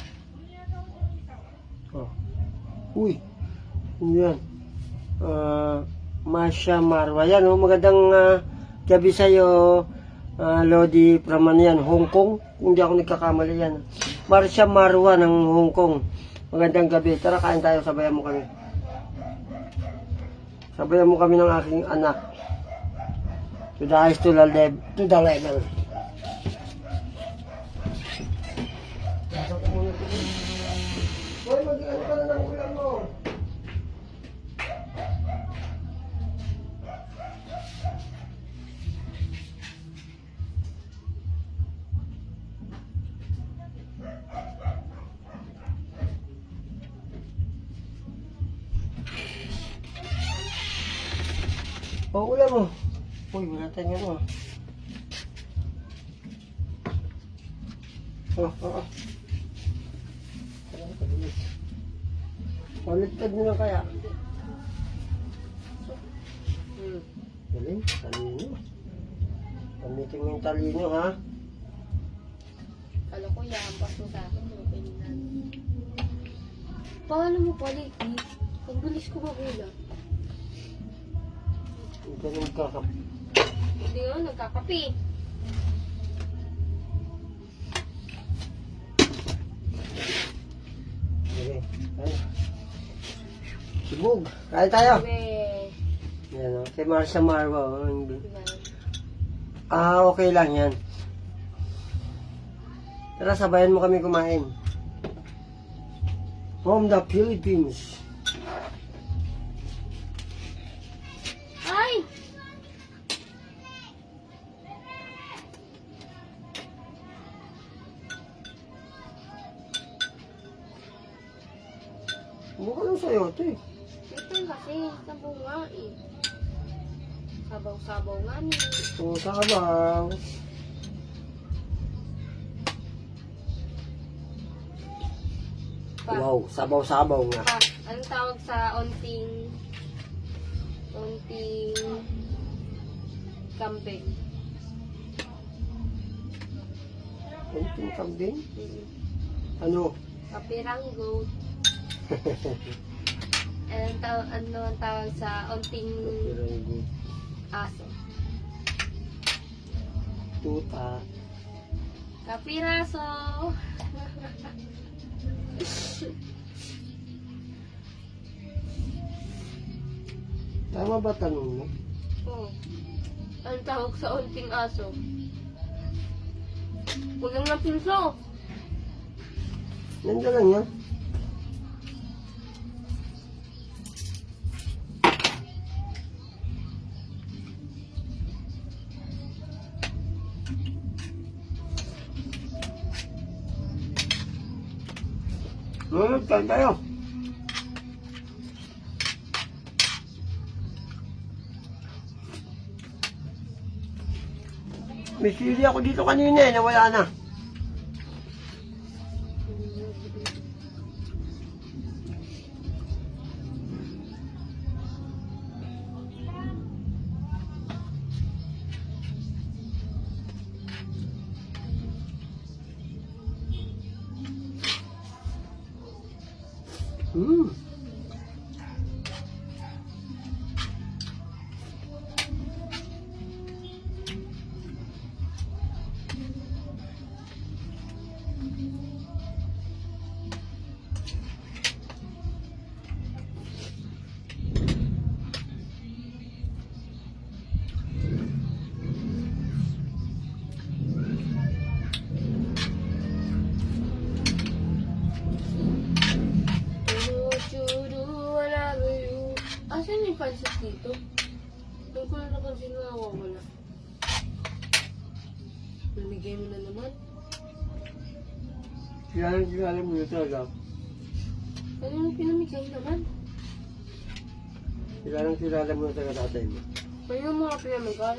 A: Oh. Uy. Ano yan? Masha Marwa. Yan, oh. Magandang gabi sa'yo. Lodi from ano yan, Hong Kong. Kung di ako nagkakamali yan. Masha Marwa ng Hong Kong. Magandang gabi. Tara, kain tayo. Sabayan mo kami. Sabayan mo kami ng aking anak. To the highest to the level. Hoy, mag-ano ka na ng ulam mo? O, ulam mo. Uy, wala tayo mo. Oh. Paligtad mo na kaya. Galing, talino. Gamitin mo yung talino, ha?
B: Kala ko yampas mo sa akin, okay na. Paano mo pala, ang bilis ko magulat.
A: Ganun ka.
B: Hindi nga, nagkakapi.
A: Okay. Ay. Sibog. Kain tayo.
B: Sabi,
A: Yan o. Kay Marsha Marwa.
B: diba?
A: Okay lang yan. Tara, sabayan mo kami kumain. From the Philippines.
B: Ay!
A: Mukha lang sa'yo ito eh.
B: Ito kasi, sabaw nga eh. Sabaw-sabaw nga ni.
A: O, sabaw.
B: Pa,
A: Wow, sabaw-sabaw nga.
B: pa, anong tawag sa onting kambing?
A: Kunting kambing?
B: Mm.
A: Ano?
B: Kapirang goat. Ano ang tawag sa onting
A: Piranggo.
B: aso?
A: Tuta.
B: Kapiraso.
A: Tama ba tanong mo?
B: Oh. Anong tawag sa onting aso? Kulang ng pinso.
A: Nandiyan lang yan. Kain tayo. May sili ako dito kanina eh, nawala na. Mm.
B: Asan yung pansit dito? Doon ko na napansin na nawawala. Pinamigay mo na naman.
A: Kilala mo na talaga.
B: Ano yung pinamigay naman?
A: Kilala mo na talaga tatay mo.
B: Ano yung mga pinamigay?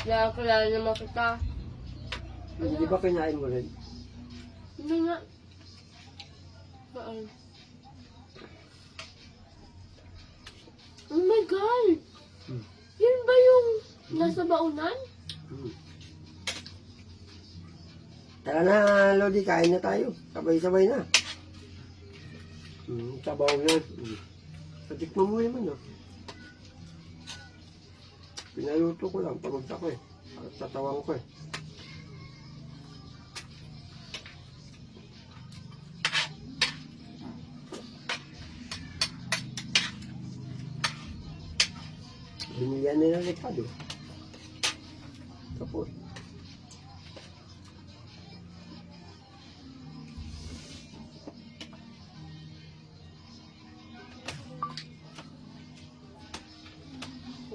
B: Kilala naman kita.
A: Hindi ba kinain mo rin?
B: Hindi nga. Saan? Oh my God!
A: Hmm.
B: Yun ba yung nasa baunan?
A: Tara na, Lodi, kain na tayo. Sabay-sabay na. Sabaw na. Patikman mo naman, no? Pinaluto ko lang, pagod ako eh. At tatawang ko eh. Binilihan nila ng Ricardo. Tapos.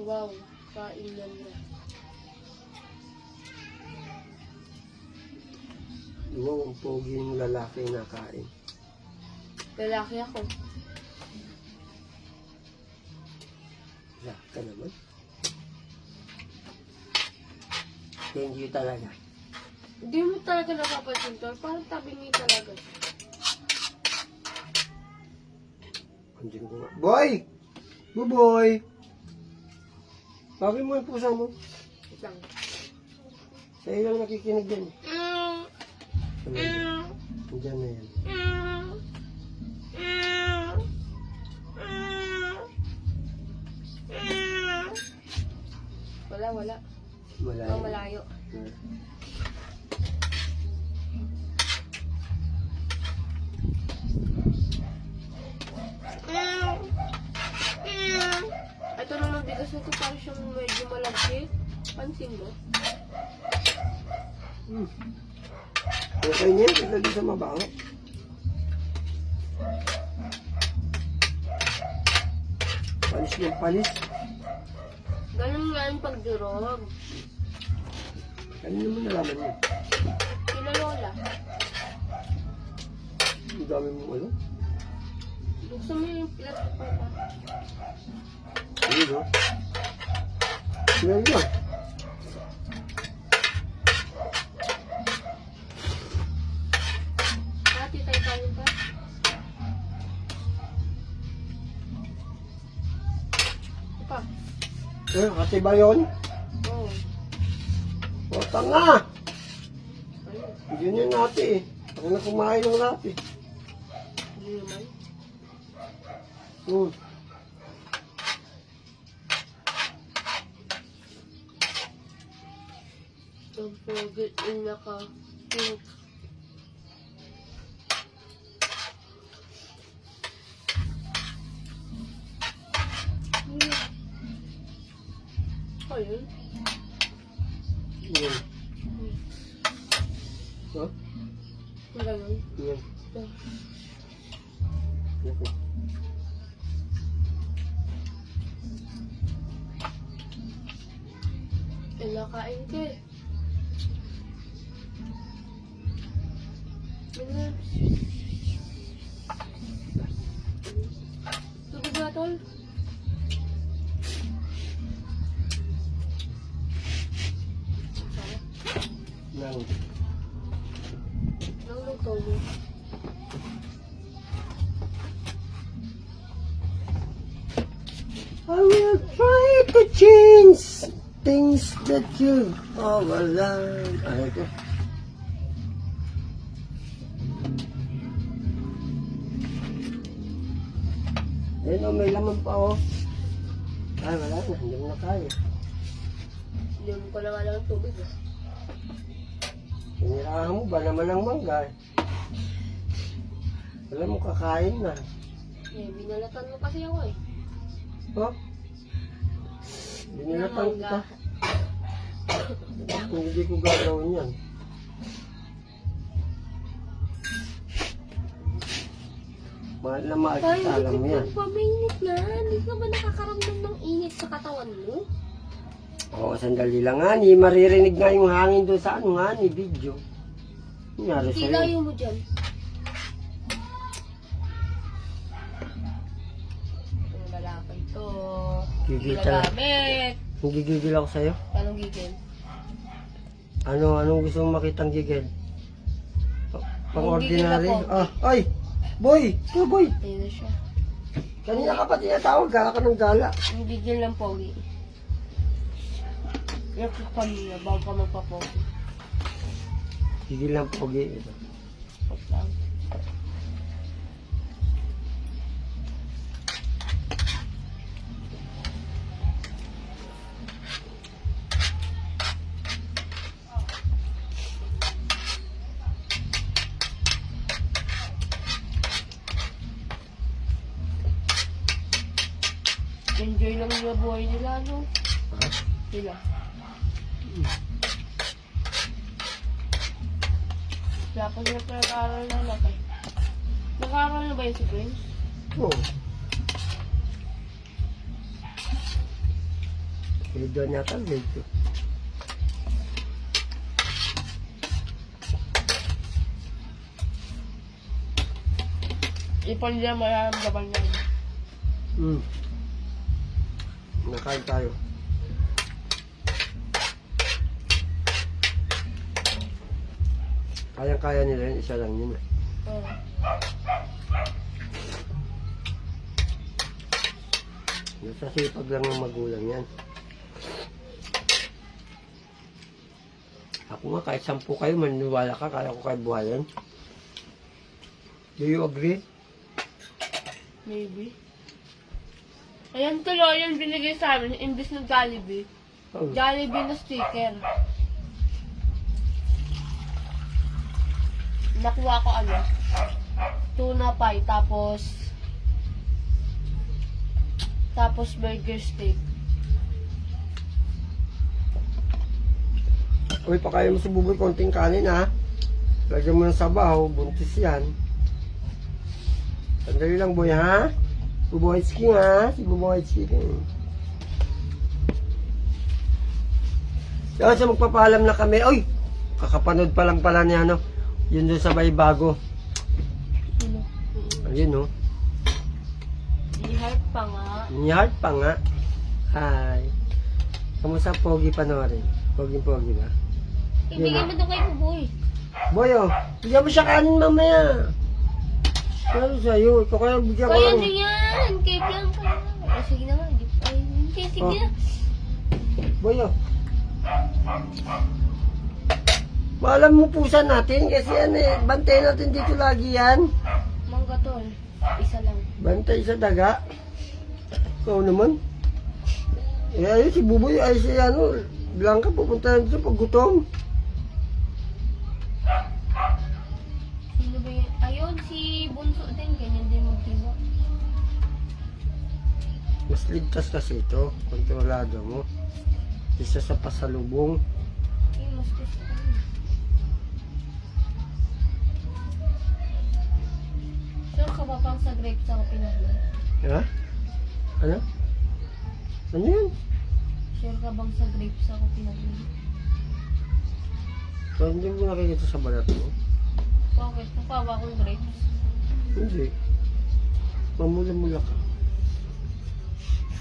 B: Wow, kainan na.
A: Wow, ang pogi ng lalaki na kain.
B: Lalaki ako.
A: Lalaki ka naman. Thank you talaga.
B: Hindi mo talaga napapansin to. Parang tabingi talaga.
A: Andiyan ko nga. Boy! Buboy! Bakit mo yung pusa mo?
B: Wait lang.
A: Sa'yo lang nakikinig yan. Andiyan na yan.
B: Wala.
A: Malayo.
B: Oh, malayo. Ito naman bigas nito parang siyang medyo malagkit. Pansin mo?
A: Okay niya, ilagay sa mabaho. Panis ng panis.
B: Ganun nga yung pagdurog.
A: Kanina mo nalaman niya.
B: Sila Lola.
A: Ang dami mong ano.
B: Buksan mo yung plat ko pa.
A: Ayun, no? Yan lang.
B: Hati tayo kanin pa. Pa.
A: Ate ba yun?
B: Oo.
A: O, tanga!
B: Ayun.
A: Yun yung ate eh. Ako na kumain ng ate.
B: Hindi naman. Don't forget yung naka-pink. Ayun.
A: Yan. Ha?
B: Wala yun.
A: Yan. Yan.
B: Eh, nakain ka eh. Ganyan. Tubig na, tol.
A: Nang.
B: Nangluto mo.
A: I will try to change things that you overlearn. Ano ito? Ayun o, may laman pa o. Ay, wala na. Hindi mo na kaya.
B: Hindi mo ko na nga lang ang tubig eh.
A: Sinirahan mo ba naman ang mangga? Wala mo kakain na.
B: Eh, binalatan mo kasi ako eh.
A: Oh? Binilatan kita. Kung hindi ko gagawin yan. Mahal na mahal
B: Ay,
A: kita, alam mo yan.
B: hindi ka pa mainit na. Hindi ka ba nakakaramdam ng init sa katawan mo?
A: Oo, sandali lang nga ni. Maririnig nga yung hangin doon sa ano nga ni, video. Nangyari sa'yo.
B: Tilayo mo dyan. Itong lalaki to.
A: Gigil talaga.
B: Ginagamit.
A: Gigigil ako sa'yo.
B: Anong gigil?
A: Anong gusto mong makitang gigil? Pang-ordinary?
B: Gigil ako.
A: Ay! Boy! Ito, boy!
B: Ayun na siya.
A: Kanina ka pa tinatawag, gala ka ng gala.
B: Ang gigil ng pogi. Yung kanina, bago ka magpapogi.
A: Gigil lang pogi. Ito.
B: Wait lang. Enjoy lang yung buhay nila, no?
A: Ha?
B: Sila. Wala pa sila pinag-aaral na laki. Nag-aaral na ba yun si Prince?
A: Oo. Grade 1 yata, grade 2.
B: Ipon nila mararamdaman niya.
A: Nakain tayo. Kayang-kaya nila yun, isa lang yun.
B: Oo.
A: Nasa sipag lang ng magulang yan. Ako nga, kahit 10 kayo, maniniwala ka, kaya ko kayo buhayan. Do you agree?
B: Maybe. Ayan tuloy, yung binigay sa amin, imbis ng Jollibee.
A: Oh.
B: Jollibee na sticker. Nakuha ko ano, tuna pie, tapos burger steak.
A: Uy, pakain mo si Buboy konting kanin, ha? Lagyan mo ng sabaw, buntis yan. Sandali lang, boy, ha? Buboy King, ha? Si Buboy King. Yan, so magpapaalam na kami. Uy! Kakapanood pa lang pala niya, ano? Yun doon sa may bago.
B: Ano?
A: Ayun, no?
B: Di-heart pa nga.
A: Ni-heart pa nga. Hi. Kamusta pogi panoorin? Pogi-pogi ba?
B: Ibigay mo doon kay Buboy.
A: Boy, oh. Bigyan mo siya kanin mamaya. Ano sa'yo? Ito kaya bigyan ko
B: Kaya
A: lang.
B: na yan! Cake lang ka. Ay, sige na nga. Ay, hindi, sige
A: Oh.
B: na.
A: Boy, oh. Maalam mo pusa natin kasi yan eh. Bantay natin dito lagi yan.
B: Mangga tol. Isa lang.
A: Bantay sa daga. Ikaw naman. Eh ayun si Buboy ay si ano. Blanca pupunta yan dito pag gutom.
B: Sino ba yun? Ayun, si Bunso din. Ganyan din magtiwa.
A: Mas ligtas kasi ito. Kontrolado mo. Isa sa pasalubong.
B: Eh, mas gusto ko. Sure ka ba pang sa grapes ako pinaglan?
A: Ha? Ano? Ano yun?
B: Sure ka bang sa grapes ako pinaglan?
A: So, hindi mo nakikita sa balat mo?
B: Bakit? Napawa akong grapes.
A: Hindi. Mamula-mula ka.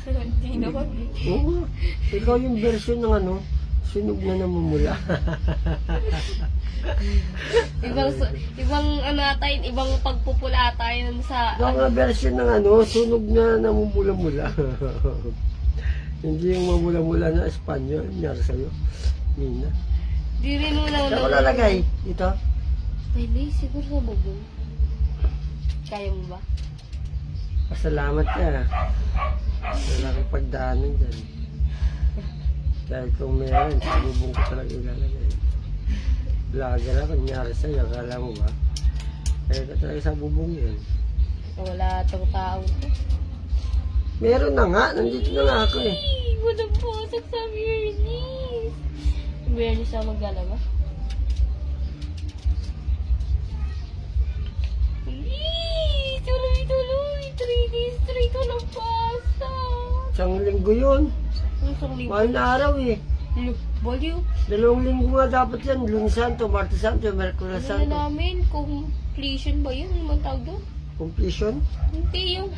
B: Hindi naman.
A: Oo. Ikaw yung version ng ano, sunog na namumula.
B: Ibang ano tayo, ibang pagpupula tayo sa
A: Ikaw nga version ng ano, sunog na namumula-mula. Hindi yung mamula-mula na Espanyol. Nangyari sa'yo. Mina.
B: Di rin mo lang.
A: Saan ko lalagay? Ito?
B: Ay, may siguro sa bubong. Kaya mo ba?
A: Pasalamat ka. Wala kang pagdaanan dyan. Kahit kung meron, sa bubong ko talaga ilalagay. Vlogger ako, nangyari sa'yo, akala mo ba? Kaya ka talaga sa bubong yan.
B: Wala itong tao to.
A: Meron na nga, nandito na nga ako eh.
B: Ay, walang pusak sa Bernice. Bernice na maglalaba? Tuloy-tuloy. 3 days straight walang pasta.
A: Isang linggo yun.
B: Ang isang linggo.
A: Mahal na araw eh.
B: Baliw.
A: 2 linggo nga dapat yan. Lunes Santo, Martes Santo, Merkules
B: Ano na
A: Santo.
B: namin? Completion ba yun? Ano man tawag doon?
A: Completion?
B: Hindi yung...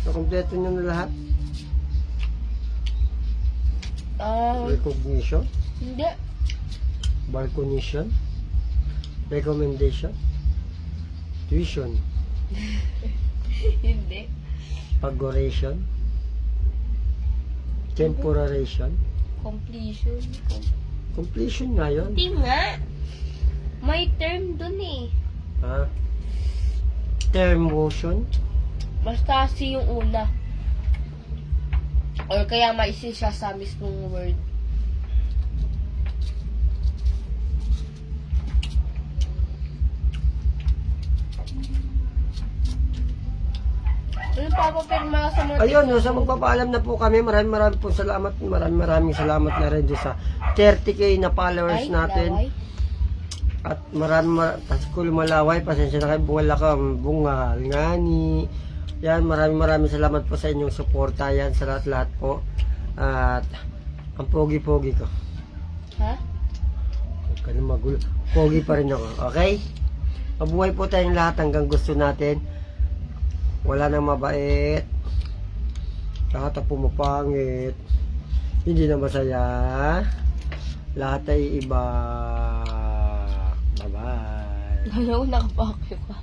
A: Nakompleto nyo na lahat?
B: Ah,
A: Recognition?
B: hindi.
A: Balconition? Recommendation? Tuition?
B: Hindi.
A: Pagoration? Temporaration?
B: Completion.
A: Completion nga yun.
B: Hindi nga. May term dun eh.
A: Ha? Term motion?
B: Basta si yung una. Or kaya maisin siya sa mismong word. Ano papapirma sa mga
A: Ayun, no, sa magpapaalam na po kami. Maraming po salamat. Maraming salamat na rin dyan sa 30k na followers natin.
B: laway.
A: At Paskul Malaway, pasensya na kayo, bungal, ngani. Yan, maraming salamat po sa inyong suporta yan, sa lahat po. At ang pogi-pogi ko.
B: Ha?
A: Huwag ka na magulo. Pogi pa rin ako, okay? Mabuhay po tayong lahat hanggang gusto natin. Wala nang mabait. Lahat ang pumapangit. Hindi na masaya. Lahat ay iba. Bye-bye.
B: Alam ko nakapakyo ka.